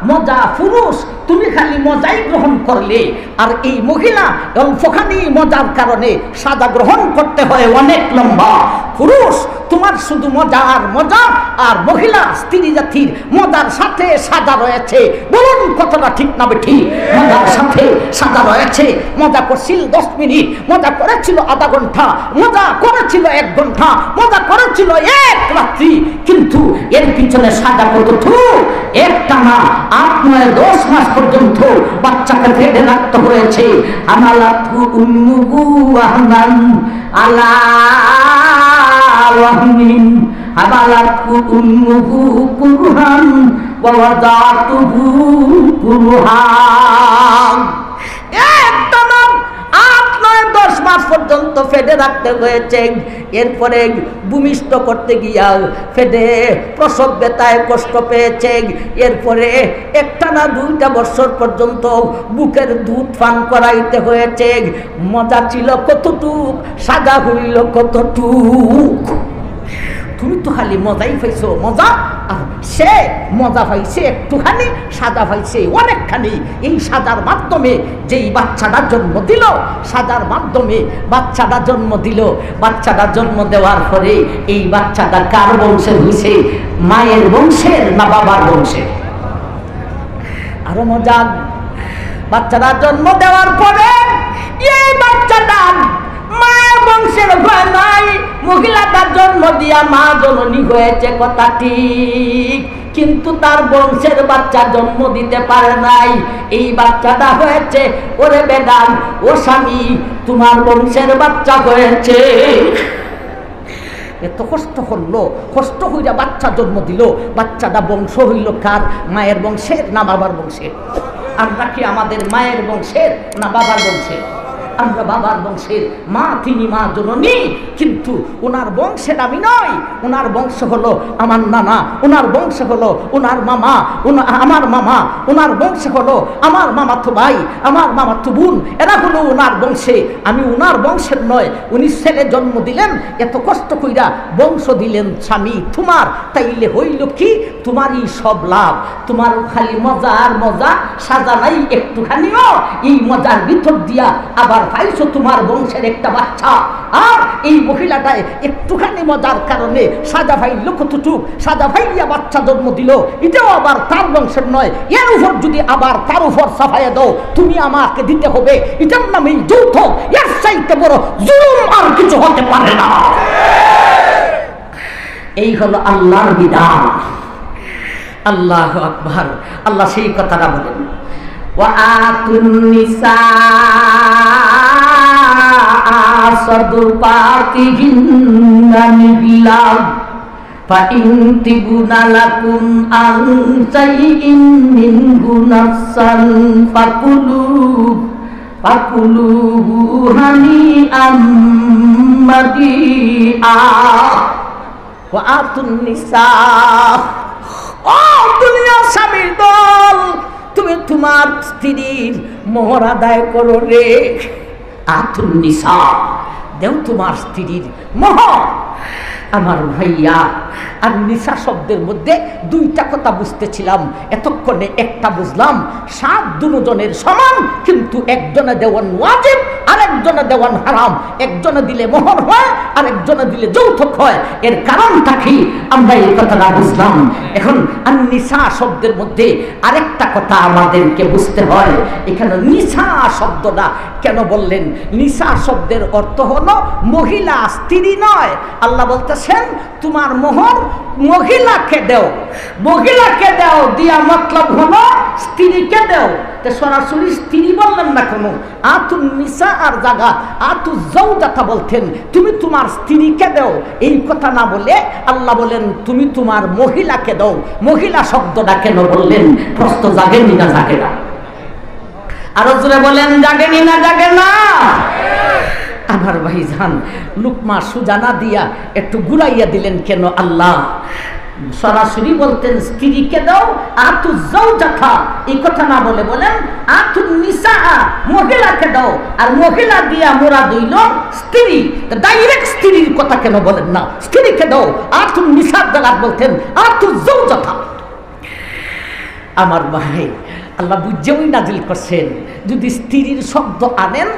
মজা পুরুষ তুমি খালি মজাই গ্রহণ করলে, আর এই মহিলা অল্পখানি মজার কারণে সাজা গ্রহণ করতে হয় অনেক লম্বা। পুরুষ তোমার শুধু মজা আর মজা, আর মহিলা স্ত্রী জাতির মজার সাথে সাজা রয়েছে। বলুন কতটা ঠিক না বেঠি? মজার সাথে সাজা রয়েছে। মজা করছিল 10 মিনিট, মজা করেছিল আধা ঘন্টা, মজা করেছিল 1 ঘন্টা, মজা করেছিল 1 রাত্রি, কিন্তু এর পিছনে সাজা কতটুকু? একটা না 8, 9, 10 মাস পর্যন্ত বাচ্চাকে ফেলে রাখতে হয়েছে। আমালাতু উম্মুহু ওয়াহনান আলা ওয়াহনিন, আমালাতু উম্মুহু কুরহান ওয়া ওয়াদাতুহু কুরহান। একটা না 8, 9, 10 মাস পর্যন্ত ফেডে রাখতে হয়েছে। এরপরে ভূমিষ্ঠ করতে গিয়া ফেডে প্রসব ব্যথায় কষ্ট পেয়েছে। এরপরে একটা না 2টা বছর পর্যন্ত বুকের দুধ পান করাইতে হয়েছে। মজা ছিল কতটুক, সাজা হইল কতটুক। তুমি তো খালি মজাই পাইছো, মজা, আর সে মজা পাইছে একটুখানি, সাজা পাইছে অনেকখানি। এই সাজার মাধ্যমে যেই বাচ্চাটা জন্ম দিল, সাজার মাধ্যমে বাচ্চাটা জন্ম দিল, বাচ্চাটা জন্ম দেওয়ার পরে এই বাচ্চাটা কার বংশের হয়েছে? মায়ের বংশের না বাবার বংশের? আরো মজা, বাচ্চাটা জন্ম দেওয়ার পরে এই বাচ্চাটা মায়ের বংশের দিয়া মা জননী হয়েছে, কথা ঠিক, কিন্তু তার বংশের বাচ্চা জন্ম দিতে পারে নাই। এই বাচ্চাটা হয়েছে, ওরে বেগাম, ও স্বামী, তোমার বংশের বাচ্চা হয়েছে। এত কষ্ট হলো, কষ্ট হইয়া বাচ্চা জন্ম দিল। বাচ্চাটা বংশ হইল কার? মায়ের বংশের না বাবার বংশের? আমরা কি আমাদের মায়ের বংশের না বাবার বংশের? আমরা বাবার বংশের। মা তিনি মা জননী, কিন্তু ওনার বংশের আমি নই। ওনার বংশ হলো আমার নানা, ওনার বংশ হলো ওনার মামা, আমার মামা, ওনার বংশ হলো আমার মামাতো ভাই, আমার মামাতো বোন, এরা হলো ওনার বংশে। আমি ওনার বংশের নয়। উনি ছেলে জন্ম দিলেন, এত কষ্ট কইরা বংশ দিলেন স্বামী তোমার, তাইলে হইল কি? তোমারই সব লাভ। তোমার খালি মজা আর মজা, সাজা নাই একটুখানিও। এই মজার ভিতর দিয়া আবার পাইছো তোমার বংশের একটা বাচ্চা। আর এই মহিলাটায় একটুখানি মজার কারণে সাজা ভাইল কতটুক, সাজা ভাইয়া বাচ্চা জন্ম দিল, এটাও আবার তার বংশের নয়। এর উপর যদি আবার তার উপর সাফাইয়া দাও, তুমি আমাকে দিতে হবে, এটার নামেই যৌতুক। এর চাইতে বড় জুলুম আর কিছু হতে পারে না। এই হলো আল্লাহর বিধান। আল্লাহু আকবার। আল্লাহ সেই কথাটা বলেন, ওয়াতুন নিসা সাদুকাতিহিন্না নিবিলাম ফাইন তিবুনা লাকুম আন শাইইন মিনহু নাফসান ফাকুলুহু হানিআম মারিআ। ওয়াতুন নিসা, ও দুনিয়ার স্বামীর দল, তুমি তোমার স্ত্রীর মোহর আদায় করো রে। আতুন নিসা, দেও তোমার স্ত্রীর মোহর। আমার ভাইয়া, আর নিসা শব্দের মধ্যে দুইটা কথা বুঝতেছিলাম, এতক্ষণে একটা বুঝলাম। সাত দুজনের সমান, কিন্তু একজনে দেওয়ান ওয়াজিব, আরেকজনে দেওয়ান হারাম। একজনে দিলে মোহর হয়, আরেকজনে দিলে যৌতুক হয়। এর কারণটা কি? আমরা এই কথাটা বুঝলাম। এখন আর নিসা শব্দের মধ্যে আরেকটা কথা আমাদেরকে বুঝতে হয়। এখানে নিসা শব্দটা কেন বললেন? নিসা শব্দের অর্থ হলো মহিলা, স্ত্রী নয়। আল্লাহ বলতেছেন তোমার মোহর মহিলাকে দেও, মহিলাকে দেও, দিয়া মতলব হলো স্ত্রীকে দেও। তো সরাসরি স্ত্রী বললেন না কোনো, আতুন নিসা আর জায়গা আতু জাওজাতা বলতেন, তুমি তোমার স্ত্রীকে দেও। এই কথা না বলে আল্লাহ বলেন তুমি তোমার মহিলাকে দাও। মহিলা শব্দটা কেন বললেন? প্রশ্ন জাগেনি না জাগে না? আরো জোরে বলেন, জাগেনি না জাগে না? আমার ভাইজান, লুকমা সুজানা দিয়া একটু ঘুরাইয়া দিলেন কেন আল্লাহ? সরাসরি বলতেন স্ত্রীকে দাও, আতু জাওজাতা, এই কথা না বলে বলেন আতুন নিসা, মহিলাকে দাও। আর মহিলা দিয়া মোরা দইল স্ত্রী, ডাইরেক্ট স্ত্রীর কথা কেন বলেন না? স্ত্রীকে দাও, আতুন নিসার জায়গা বলতেন আতু জাওজাতা। আমার ভাই, আল্লাহ বুঝেই নাজিল করছেন, যদি স্ত্রীর শব্দ আনেন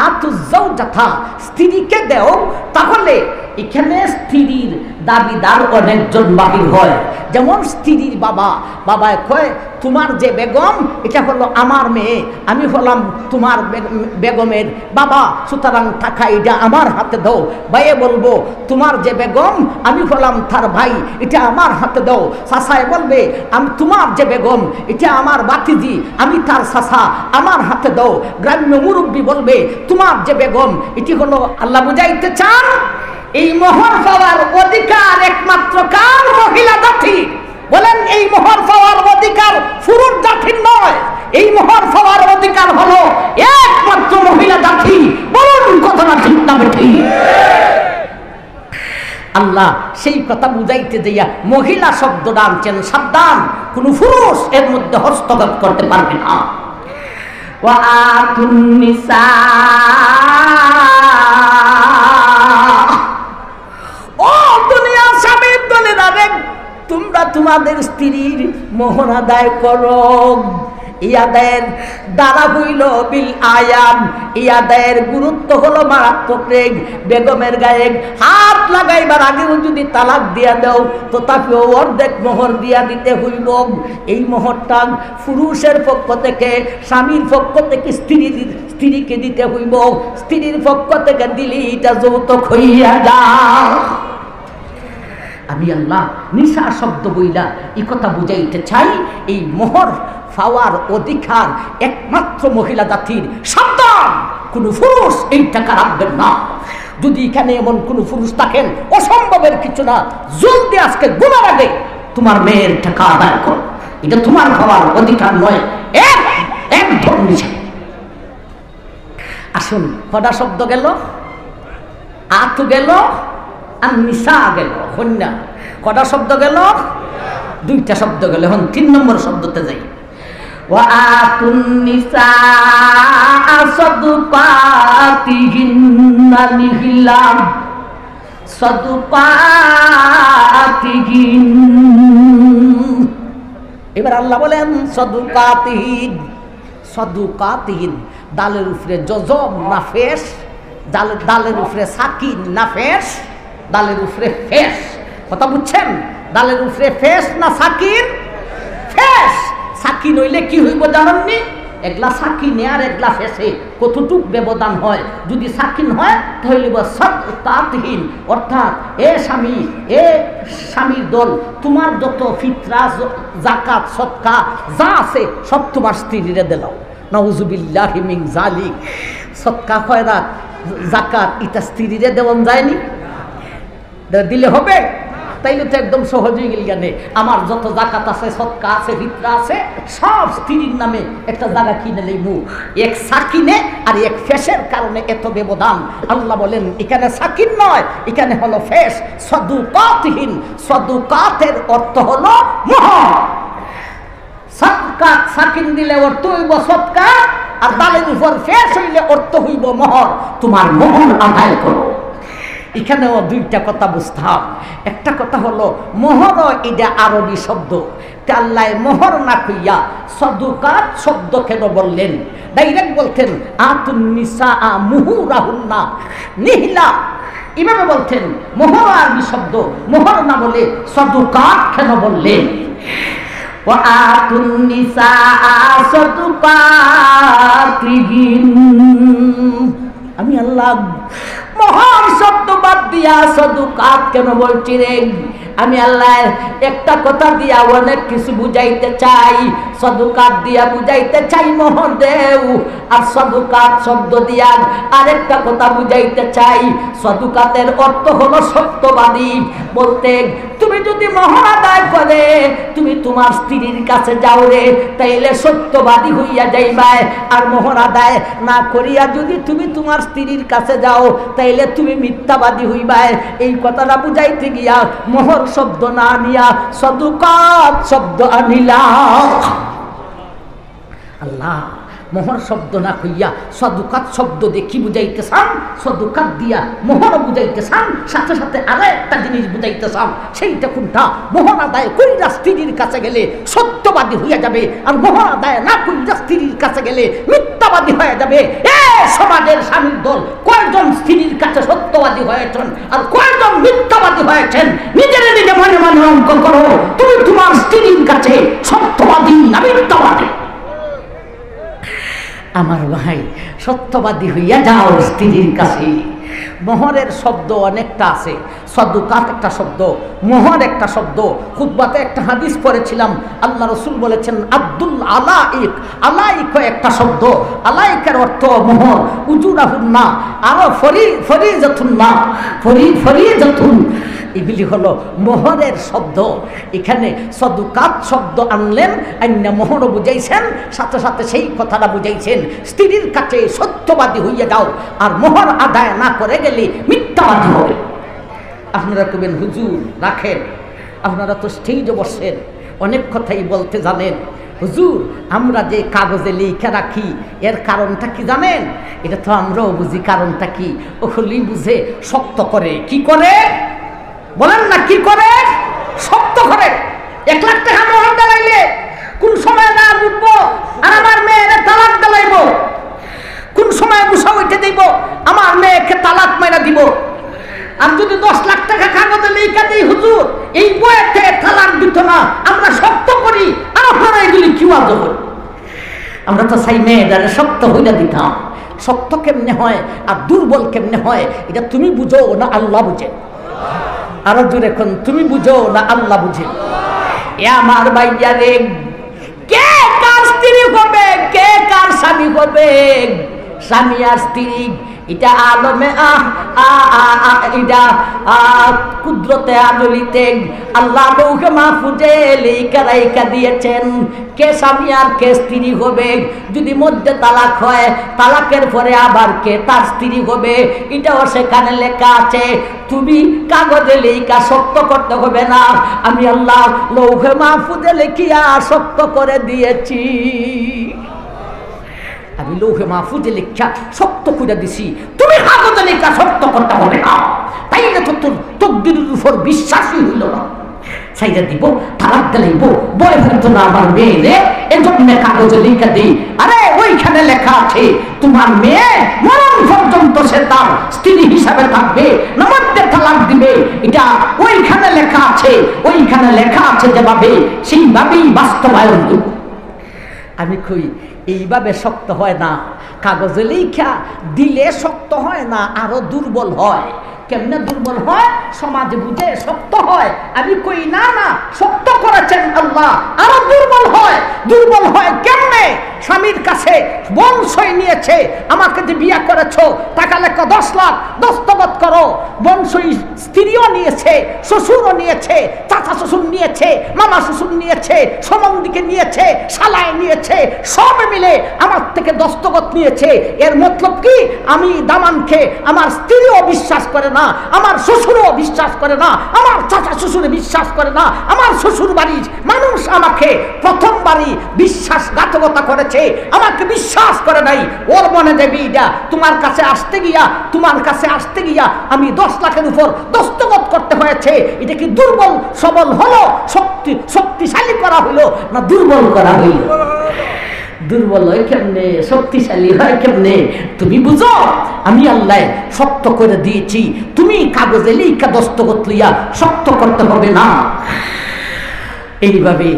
আতু জাওজাতা, স্ত্রীকে দেও, তাহলে এখানে স্ত্রীর দাবিদার অনেকজন বাহির হয়। যেমন স্ত্রীর বাবা, বাবায় কয় তোমার যে বেগম, এটা হলো আমার মেয়ে, আমি হলাম তোমার বেগমের বাবা, সুতরাং টাকা এটা আমার হাতে দাও। ভাইয়ে বলবো তোমার যে বেগম, আমি হলাম তার ভাই, এটা আমার হাতে দাও। চাচায় বলবে আমি তোমার যে বেগম, এটা আমার বাতিজি, আমি তার চাচা, আমার হাতে দাও। গ্রাম্য মুরব্বী বলবে তোমার যে বেগম, এটি হলো, আল্লাহ বুঝাইতে চান এই মোহর পাওয়ার অধিকার একমাত্র কার? মহিলা জাতি। বলেন এই মোহর পাওয়ার অধিকার পুরুষ জাতির নয়, এই মোহর পাওয়ার অধিকার হলো একমাত্র মহিলা জাতি। বলুন কথাটা ঠিক না ঠিক? আল্লাহ সেই কথা বুঝাইতে যাইয়া মহিলা শব্দটা আনছেন। সাবধান, কোন পুরুষ এর মধ্যে হস্তক্ষেপ করতে পারবে না। ওয়াতুন নিসা, ও দুনিয়ার স্বামীর দলেরা রে, তোমরা তোমাদের স্ত্রীর মোহর আদায় করো। এই আদায়ের দ্বারা হইল বিল আয়াম, এই আদায়ের গুরুত্ব হলো মারাত্মক। বেগমের গায়ে হাত লাগাইবার আগেও যদি তালাক দিয়া দাও, তথাপিও অর্ধেক মোহর দিয়া দিতে হইল। এই মোহরটা পুরুষের পক্ষ থেকে, স্বামীর পক্ষ থেকে স্ত্রীকে দিতে হইব। স্ত্রীর পক্ষ থেকে দিলি এটা যৌতুক হইয়া যায়। আমি আল্লাহ নিসা শব্দ বইলা এই কথা বুঝাইতে চাই, এই মোহর পাওয়ার অধিকার একমাত্র মহিলা জাতির। সাবধান, কোনো পুরুষ এই টাকা রাখবেন না। যদি এখানে এমন কোনো পুরুষ থাকেন, অসম্ভবের কিছু না, জলদি আজকে গুনার আগে তোমার মেয়ের টাকা আদায় কর। এটা তোমার খাওয়ার অধিকার নয়, একদম নিষেধ। আসুন, কটা শব্দ গেল? আত গেল আর নিসা গেল, কন্যা। কটা শব্দ গেল? দুইটা শব্দ গেল। এখন 3 নম্বর শব্দতে যাই। ওয়াতুন নিসা সাদুকাতিহিন্না নিহিলাম সাদুকাতিহিন। এবার আল্লাহ বলেন সাদুকাতিহিন। সাদুকাতিহিন দালের উপরে জজম না ফেস, দালের উপরে সাকিন না ফেস, দালের উপরে ফেস। কথা বুঝছেন? দালের উপরে ফেস না সাকিন? ফেস। সাকিন হইলে কি হইব জানেননি? একলা সাকিনে আর একলা ফেসে কতটুক ব্যবধান হয়। যদি সাকিন হয় তাহলে সাদকাতিহিন, অর্থাৎ এ স্বামী, এ স্বামীর দল, তোমার যত ফিতরা যাকাত সদকা যা আছে সব তোমার স্ত্রীরে দিলাও। নাউজুবিল্লাহি মিন যালিক। সদকা খয়রাত যাকাত এটা স্ত্রীরে দেওয়া যায়নি? দিলে হবে? তাইলে তো একদম সহজেই গেল। জ্ঞানে আমার যত যাকাত আছে, সদকা আছে, ফিতরা আছে, সব স্ত্রীর নামে একটা জায়গা কিনে লইমু। এক সাকিনে আর এক ফেসের কারণে এত ব্যবধান। আল্লাহ বলেন এখানে সাকিন নয়, এখানে হলো ফেস। সাদুকাতহীন, সাদুকাতের অর্থ হলো মোহর। সদকাত সাকিন দিলে অর্থ হইব সদকা, আর দালের উপর ফেস হইলে অর্থ হইব মোহর। তোমার মোহর আদায় করো। এখানেও দুইটা কথা বুঝতাম। একটা কথা হলো মোহর, এটা আরবি শব্দ। আল্লাহ মোহর না কইয়া সাদুকাত শব্দ কেন বললেন? ডাইরেক্ট বলতেন আতুন নিসা মুহুরাহুন্না নিহিলা, এভাবে বলতেন। মোহর আরবি শব্দ, মোহর না বলে সাদুকাত কেন বললেন? ওয়াতুন নিসা সাদুকাতিহিন। আমি আল্লাহ মোহর শব্দ বাদ দিয়া সাদুকাত কেন বলছি রে? আমি আল্লাহ একটা কথা দিয়া অনেক কিছু বুঝাইতে চাই। সাদুকাত দিয়া বুঝাইতে চাই মোহর দেও, আর সাদুকাত শব্দ দিয়া আরেকটা কথা বুঝাইতে চাই। সাদুকাতের অর্থ হলো সত্যবাদী। বলতে তুমি যদি মোহর আদায় করে তুমি তোমার স্ত্রীর কাছে যাও রে, তাইলে সত্যবাদী হইয়া যাইবাই। আর মোহর আদায় না করিয়া যদি তুমি তোমার স্ত্রীর কাছে যাও তাইলে তুমি মিথ্যাবাদী হইবাই। এই কথাটা বুঝাইতে গিয়া মোহর শব্দ না নিয়া সাদুকাত শব্দ আনিলা। আল্লাহ মোহর শব্দ না কইয়া সাদুকাত শব্দ দিয়ে কি বুঝাইতে চান? সাদুকাত দিয়া মোহর বুঝাইতে চান, সাথে সাথে আরো একটা জিনিস বুঝাইতে চান। সেইটা কোনটা? মোহর আদায় কইরা স্ত্রীর কাছে গেলে সত্যবাদী হইয়া যাবে, আর মোহর আদায় না কইরা স্ত্রীর কাছে গেলে মিথ্যাবাদী হয়ে যাবে। এ সমাজের স্বামীর দল কয়জন স্ত্রীর কাছে সত্যবাদী হয়েছেন আর কয়জন মিথ্যাবাদী হয়েছেন? নিজের নিজে মনে মনে অঙ্ক করো। তুমি তোমার স্ত্রীর কাছে সত্যবাদী না মিথ্যাবাদী? আমার ভাই, সত্যবাদী হইয়া যাও স্ত্রীর কাছে। মোহরের শব্দ অনেকটা আছে। সাদুকাত একটা শব্দ, মোহর একটা শব্দ। খুতবাতে একটা হাদিস পড়েছিলাম, আল্লাহ রসুল বলেছেন আব্দুল আলাইক। আলাইক একটা শব্দ, আলাইকের অর্থ মোহর। উজুরাহুন্না, আরো ফরিজাতুন্না, ফরিজাতুন, এগুলি হলো মোহরের শব্দ। এখানে সাদুকাত শব্দ আনলেন, আইনা মোহরও বুঝাইছেন, সাথে সাথে সেই কথাটা বুঝাইছেন স্ত্রীর কাছে সত্যবাদী হইয়া যাও, আর মোহর আদায় না করে গেলে মিথ্যাবাদী হবে। আপনারা কবেন হুজুর রাখেন, আপনারা তো স্টেজে বসেন, অনেক কথাই বলতে জানেন। হুজুর আমরা যে কাগজে লিখে রাখি এর কারণটা কি জানেন? এটা তো আমরাও বুঝি কারণটা কি। ওগুলি বুঝে শক্ত করে। কি করে বলেন না? কি করে? শক্ত করে। 1 লাখ টাকা মোহর দিলাইলে কোন সময় না উঠবো আর আমার মেয়ের তালাক দিলাইব, কোন সময় গুছা উঠে দিব আমার মেয়েকে তালাক মেরা দিব। আর যদি 10 লাখ টাকা কাগজে লিখে দিই হুজুর এই বইতে তালাক দিত না, আমরা শক্ত করি, আর আপনারা এগুলি কি আজব? আমরা তো চাই মেয়েদের শক্ত হইয়া দিতাম। শক্ত কেমনে হয় আর দুর্বল কেমনে হয় এটা তুমি বুঝো না আল্লাহ বুঝে। আরো জোরে এখন তুমি বুঝো না আল্লাহ বুঝে? এ আমার ভাইয়া রে, কে কার স্ত্রী হবে, কে কার স্বামী হবে? স্বামী আর স্ত্রী এটা আলমে এটা কুদরতে আদলিতে আল্লাহ লৌহে মাহফুজে লেখা রাইখা দিয়েছেন কে স্বামী আর কে স্ত্রী হবে। যদি মধ্যে তালাক হয়, তালাকের পরে আবার কে তার স্ত্রী হবে, এটাও সেখানে লেখা আছে। তুমি কাগজে লেখা শক্ত করতে হবে না, আমি আল্লাহ লৌহে মাহফুজে লেখিয়া শক্ত করে দিয়েছি। আমি লৌহে মাহফুজে লেখা শক্ত করে দিছি, তুমি কাগজে লেখা শক্ত করতে হবে না। তাই না তো তোর তকদিরের উপর বিশ্বাসই হইল না। সাইজা দিব, তালাক দিলাইব, বয় হইতো না আমার মেয়ে রে, এজন্য কাগজে লেখা দিই। আরে ওইখানে লেখা আছে তোমার মেয়ে মরণ পর্যন্ত সে তার স্ত্রী হিসাবে থাকবে, নমধ্যে তালাক দিবে, এটা ওইখানে লেখা আছে। ওইখানে লেখা আছে যেভাবে, সেইভাবেই বাস্তবায়ন দেব। আমি কই এইভাবে শক্ত হয় না, কাগজে লেখা দিলে শক্ত হয় না, আরো দুর্বল হয়। কেমনে দুর্বল হয়? সমাজে বুঝে শক্ত হয়। আমি কই না না, শক্ত করেছেন আল্লাহ, আরো দুর্বল হয়। দুর্বল হয় কেমনে? স্বামীর কাছে বংশই নিয়েছে, আমাকে যে বিয়া করেছো টাকা লেখা 10 লাখ দস্তখত করো। বংশই স্ত্রীও নিয়েছে, শ্বশুরও নিয়েছে, চাচা শ্বশুর নিয়েছে, মামা শ্বশুর নিয়েছে, সম্বন্ধীকে নিয়েছে, শালায় নিয়েছে, সব মিলে আমার থেকে দস্তখত নিয়েছে। এর মতলব কি? আমি দামানকে আমার স্ত্রীও বিশ্বাস করে না, আমার শ্বশুরও বিশ্বাস করে না, আমার চাচা শ্বশুরে বিশ্বাস করে না, আমার শ্বশুর বাড়ির মানুষ আমাকে প্রথমবারই বিশ্বাসঘাতকতা করেছে, আমাকে বিশ্বাস করে নাই। ওর মনে দেবী এটা তোমার কাছে আসতে গিয়া আমি 10 লাখের উপর দস্তখত করতে হয়েছে। এটা কি দুর্বল সবল হলো, শক্তিশালী করা হইলো না দুর্বল করা হইল? দুর্বল হয় কেমনে, শক্তিশালী হয় কেমনে? তুমি বুঝো, আমি আল্লাহ শক্ত করে দিয়েছি, তুমি কাগজে লিখা দস্তখত লইয়া শক্ত করতে হবে না। এইভাবে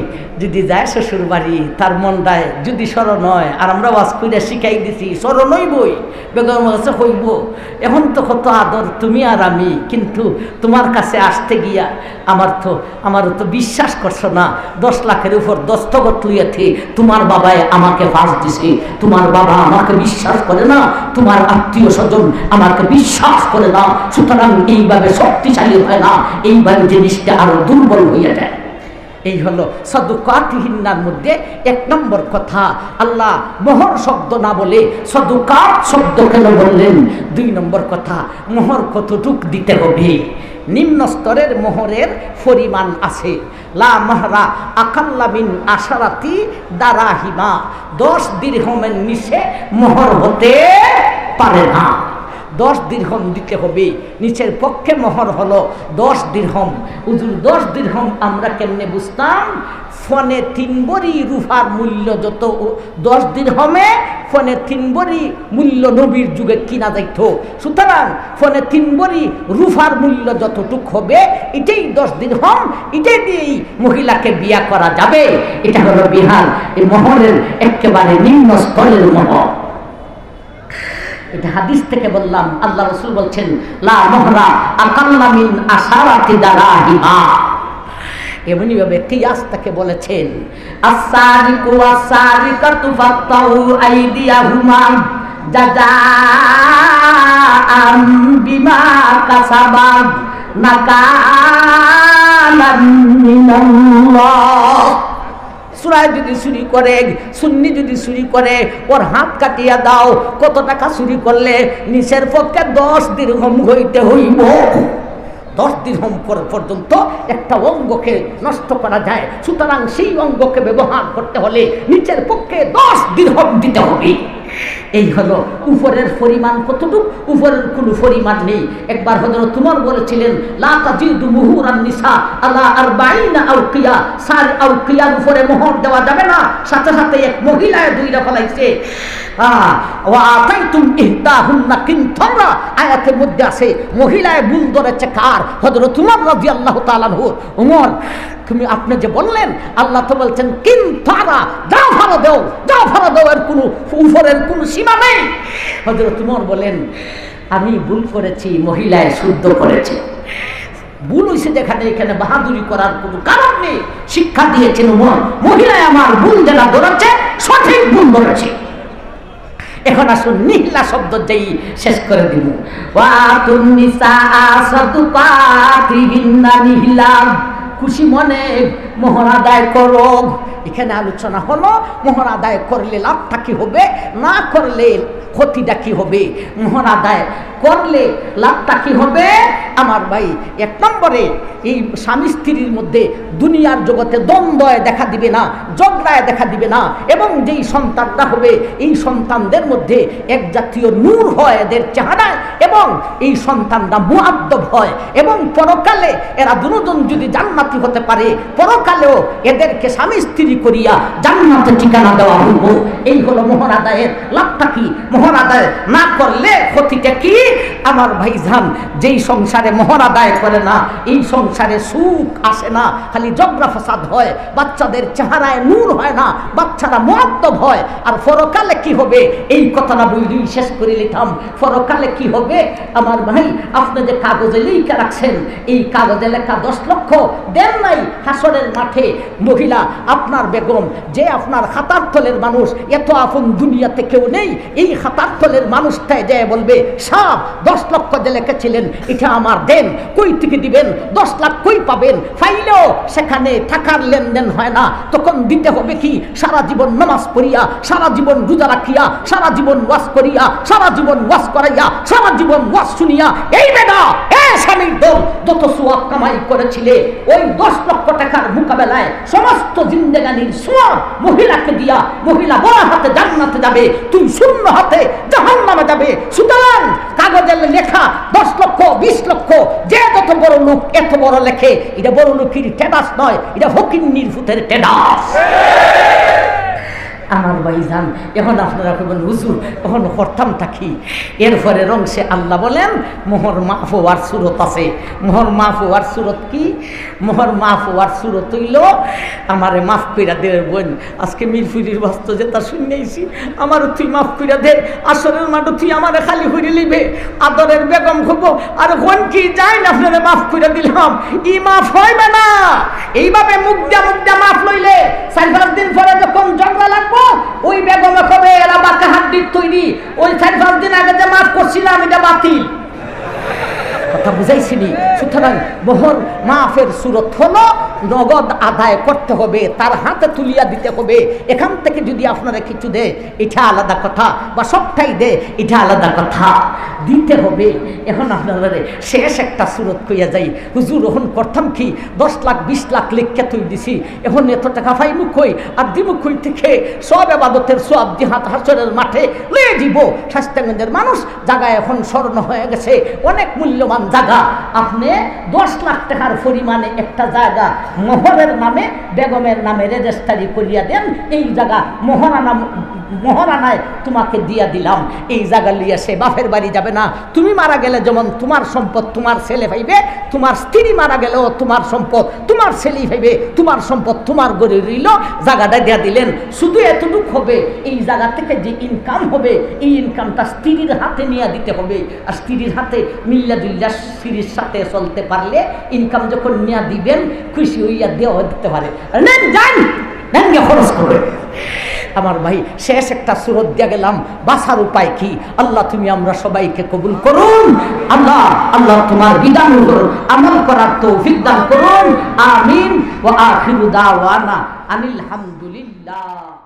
যদি যায় শ্বশুর বাড়ি, তার মনটায় যদি স্মরণ হয়, আর আমরা ওয়াজ কইরা শিখাই দিছি স্মরণ হইবই, বেগম কাছে হইব। এখন তো কত আদর তুমি আর আমি, কিন্তু তোমার কাছে আসতে গিয়া আমারও তো বিশ্বাস করছো না। 10 লাখের উপর দস্তখত লইয়াছে, তোমার বাবাই আমাকে ফাঁস দিছে, তোমার বাবা আমাকে বিশ্বাস করে না, তোমার আত্মীয় স্বজন আমাকে বিশ্বাস করে না। সুতরাং এইভাবে শক্তিশালী হয় না, এইভাবে জিনিসটা আরো দুর্বল হইয়া যায়। এই হলো সাদুকাতিহিন্নার মধ্যে 1 নম্বর কথা। আল্লাহ মোহর শব্দ না বলে সাদুকাত শব্দ কেন বললেন? 2 নম্বর কথা, মোহর কতটুক দিতে হবে? নিম্ন স্তরের মোহরের পরিমাণ আছে। লা মাহরা আকাল্লা মিন আশারাতি দারাহিমা, 10 দিরহমের নিচে মোহর হতে পারে না। 10 দিরহম দিতে হবে। নিচের পক্ষে মোহর হলো 10 দিরহম। হুজুর 10 দিরহম আমরা কেমনে বুঝতাম? ফোনে 3 বড়ি রূপার মূল্য যত, 10 দিরহমে ফোনে 3 বড়ি মূল্য নবীর যুগে কিনা যাইত। সুতরাং ফোনে 3 বড়ি রূপার মূল্য যতটুক হবে, এটাই 10 দিরহম, এটাই দিয়েই মহিলাকে বিয়া করা যাবে। এটা হলো বিহার এই মোহরের একেবারে নিম্ন স্তরের মোহর। এটা হাদিস থেকে বললাম, আল্লাহ রাসূল বলছেন লা মুহরা আকাল্লা মিন আশারাতি দারাহিমা। এমনি ভাবে কিয়াস থেকে বলেছেন আস-সারিকু ওয়াস-সারিকাতু ফাক্তাউ আইদিয়াহুমা জাযাআম বিমা কাসাবা নাকালাম মিনাল্লাহ। সুরায় যদি চুরি করে, সুন্নি যদি চুরি করে, ওর হাত কাটিয়া দাও। কত টাকা চুরি করলে? নিচের পক্ষে 10 দিরহম হইতে হইব। 10 দিরহম পর্যন্ত একটা অঙ্গকে নষ্ট করা যায়। সুতরাং সেই অঙ্গকে ব্যবহার করতে হলে নিচের পক্ষে 10 দিরহম দিতে হবে। এই হলো উপরের পরিমাণ কতটুকু? উপরের কোনো পরিমাণ নেই। একবার হযরত উমর বলেছিলেন লা তাজিদু মুহুরান নিসা আলা 40 আউকিয়া, 4 আউকিয়ার উপরে মোহর দেওয়া যাবে না। সাথে সাথে এক মহিলায় 2টা ফলাইছে। ওয়া আতাইতুম ইহদাহুন্না কিনতারা, আয়াতের মধ্যে আছে মহিলায় বুল ধরেছে কার? হযরত উমর রাদিয়াল্লাহু তাআলা আনহু। উমর তুমি আপনি যে বললেন, আল্লাহ তো বলছেন কিনতারা, দাও ভাড়া দাও, দাও ভাড়া দাও, এর কোনো উপরের কোনো সীমা নেই। হযরত উমর বলেন আমি ভুল করেছি, মহিলায় শুদ্ধ করেছে। ভুল হয়েছে যেখানে এখানে বাহাদুরি করার কোনো কারণ নেই। শিক্ষা দিয়েছেন মহিলায় আমার ভুল যেটা ধরেছে সঠিক ভুল ধরেছে। এখন আসুন নিহিলা শব্দ যেই শেষ করে দিব, খুশি মনে মোহর আদায় করো। এখানে আলোচনা হলো মোহর আদায় করলে লাভটা কি হবে, না করলে ক্ষতিটা কি হবে। মোহর আদায় করলে লাভটা কি হবে আমার ভাই, এক নম্বরে এই স্বামী স্ত্রীর মধ্যে দুনিয়ার জগতে দ্বন্দ্বয় দেখা দিবে না, ঝগড়ায় দেখা দিবে না, এবং যেই সন্তানটা হবে এই সন্তানদের মধ্যে এক জাতীয় নূর হয় এদের চেহারায়, এবং এই সন্তানরা মুআদ্দব হয়, এবং পরকালে এরা দুজন যদি জান্নাতি হতে পারে পরকালেও এদেরকে স্বামী স্ত্রী করিয়া জান্নাতে ঠিকানা দেওয়া হইব। এই হলো মোহর আদায়ের লাভটা কি। মোহর আদায় না করলে ক্ষতিটা কি আমার ভাইজান, যেই সংসারে মোহর আদায় করে না এই সংসারে সুখ আসে না, খালি ঝগড়া ফাসাদ হয়, বাচ্চাদের চেহারায় নূর হয় না, বাচ্চারা মুআদ্দব হয়। আর পরকালে কি হবে এই কথাটা বলি শেষ করে নিতাম। পরকালে কি হবে আমার ভাই, আপনি যে কাগজে লিখে রাখছেন এই কাগজে লেখা 10 লক্ষ দেন নাই, হাসরের মাঠে মহিলা আপনার বেগম যে আপনার খাতার তলের মানুষ, এত আপন দুনিয়াতে কেউ নেই, এই খাতার তলের মানুষটাই যায় বলবে সাব 10 লক্ষ যে লিখেছিলেন এটা আমার দেন, কই থেকে দিবেন, 10 লাখ কই পাবেন, ফাইলেও সেখানে টাকার লেনদেন হয় না, তখন দিতে হবে কি সারা জীবন নামাজ পড়িয়া, সারা জীবন রোজা রাখিয়া, সারা জীবন ওয়াজ করিয়া, সারা জীবন ওয়াজ করাইয়া, সারা জীবন ওয়াজ শুনিয়া। এই বেটা এ স্বামীর দল যত সওয়াব কামাই করেছিলে ওই 10 লক্ষ টাকার মোকাবেলায় সমস্ত জিন্দেগানির সওয়াব মহিলাকে দিয়া মহিলা বড় হাতে জান্নাতে যাবে, তুই শূন্য হাতে জাহান্নামে যাবে। সুতরাং কাগজের লেখা 10 লক্ষ 20 লক্ষ যে যত বড় লোক এত বড় লেখে, এটা বড় লোকের টেডাস নয়, এটা ফকিন্নির ফুতের টেডাস। আমার ভাইজান এখন আপনারা বলবেন হুজুর এখন করতামটা কি, এরপরে রংসে আল্লাহ বলেন মোহর মাফ হওয়ার সুরত আছে। মোহর মাফ হওয়ার সুরত কি? মোহর মাফ হওয়ার সুরত হইল আমারে মাফ কইরা দে বোন, আজকে মিরপুরির বস্ত যে তা শুনেছি, আমারও তুই মাফ কইরা দে, আসরের মাঠে তুই আমারে খালি হইরে লিবে, আদরের বেগম হবো আর কোন কি যায় না আপনারে মাফ কইরা দিলাম, ই মাফ হইবে না। এইভাবে মুখ দিয়া মাফ লইলে 4-5 দিন পরে যখন ঝগড়া লাগবো ওই বেগমে কবে এরা বাঁকা হাড্ডির তৈরি, ওই 4-5 দিন আগে যে মাফ করছিলাম এটা বাতিল। কথা বুঝাইছিনি? সুতরাং মোহর মাফের সুরত হলো নগদ আদায় করতে হবে, তার হাতে তুলিয়া দিতে হবে। এখান থেকে যদি আপনারা কিছু দেয় এটা আলাদা কথা, বা সবটাই দেয় এটা আলাদা কথা, দিতে হবে। এখন আপনারা শেষ একটা সুরত কইয়া যাই, হুজুর এখন করতাম কি 10 লাখ 20 লাখ লিখকে তুই দিছি, এখন এত টাকা পাইমু কই আর দিমু কই থেকে, সব ইবাদতের সওয়াব জিহাদ হাসরের মাঠে লয়ে দিব। স্বাস্থ্যগঞ্জের মানুষ জায়গায় এখন স্বর্ণ হয়ে গেছে, অনেক মূল্যবান জায়গা। আপনি 10 লাখ টাকার পরিমাণে একটা জায়গা মোহরের নামে বেগমের নামে রেজিস্ট্রি করিয়া দেন, এই জায়গা মোহরানায় তোমাকে দিয়া দিলাম, এই জায়গা লিয়ে সে বাপের বাড়ি যাবে না। তুমি মারা গেলে যেমন তোমার সম্পদ তোমার ছেলে ভাইবে, তোমার স্ত্রী মারা গেলেও তোমার সম্পদ তোমার ছেলে ভাইবে, তোমার সম্পদ তোমার গড়ে রইল, জায়গাটা দিয়া দিলেন। শুধু এতটুক হবে এই জায়গা থেকে যে ইনকাম হবে এই ইনকামটা স্ত্রীর হাতে নিয়ে দিতে হবে, আর স্ত্রীর হাতে মিল্লা দুল্লা স্ত্রীর সাথে চলতে পারলে ইনকাম যখন নিয়ে দিবেন খুশি হইয়া দেওয়া দিতে পারে, নেন যান নেন খরচ করে। আমার ভাই শেষ একটা সুরত দিয়া গেলাম, বাঁচার উপায় কি? আল্লাহ তুমি আমরা সবাইকে কবুল করুন, আল্লাহ আল্লাহ তোমার বিধান আমল করার তৌফিক দান করুন। আমিন ওয়া আখিরু দাওয়ানা আনিল হামদুলিল্লাহ।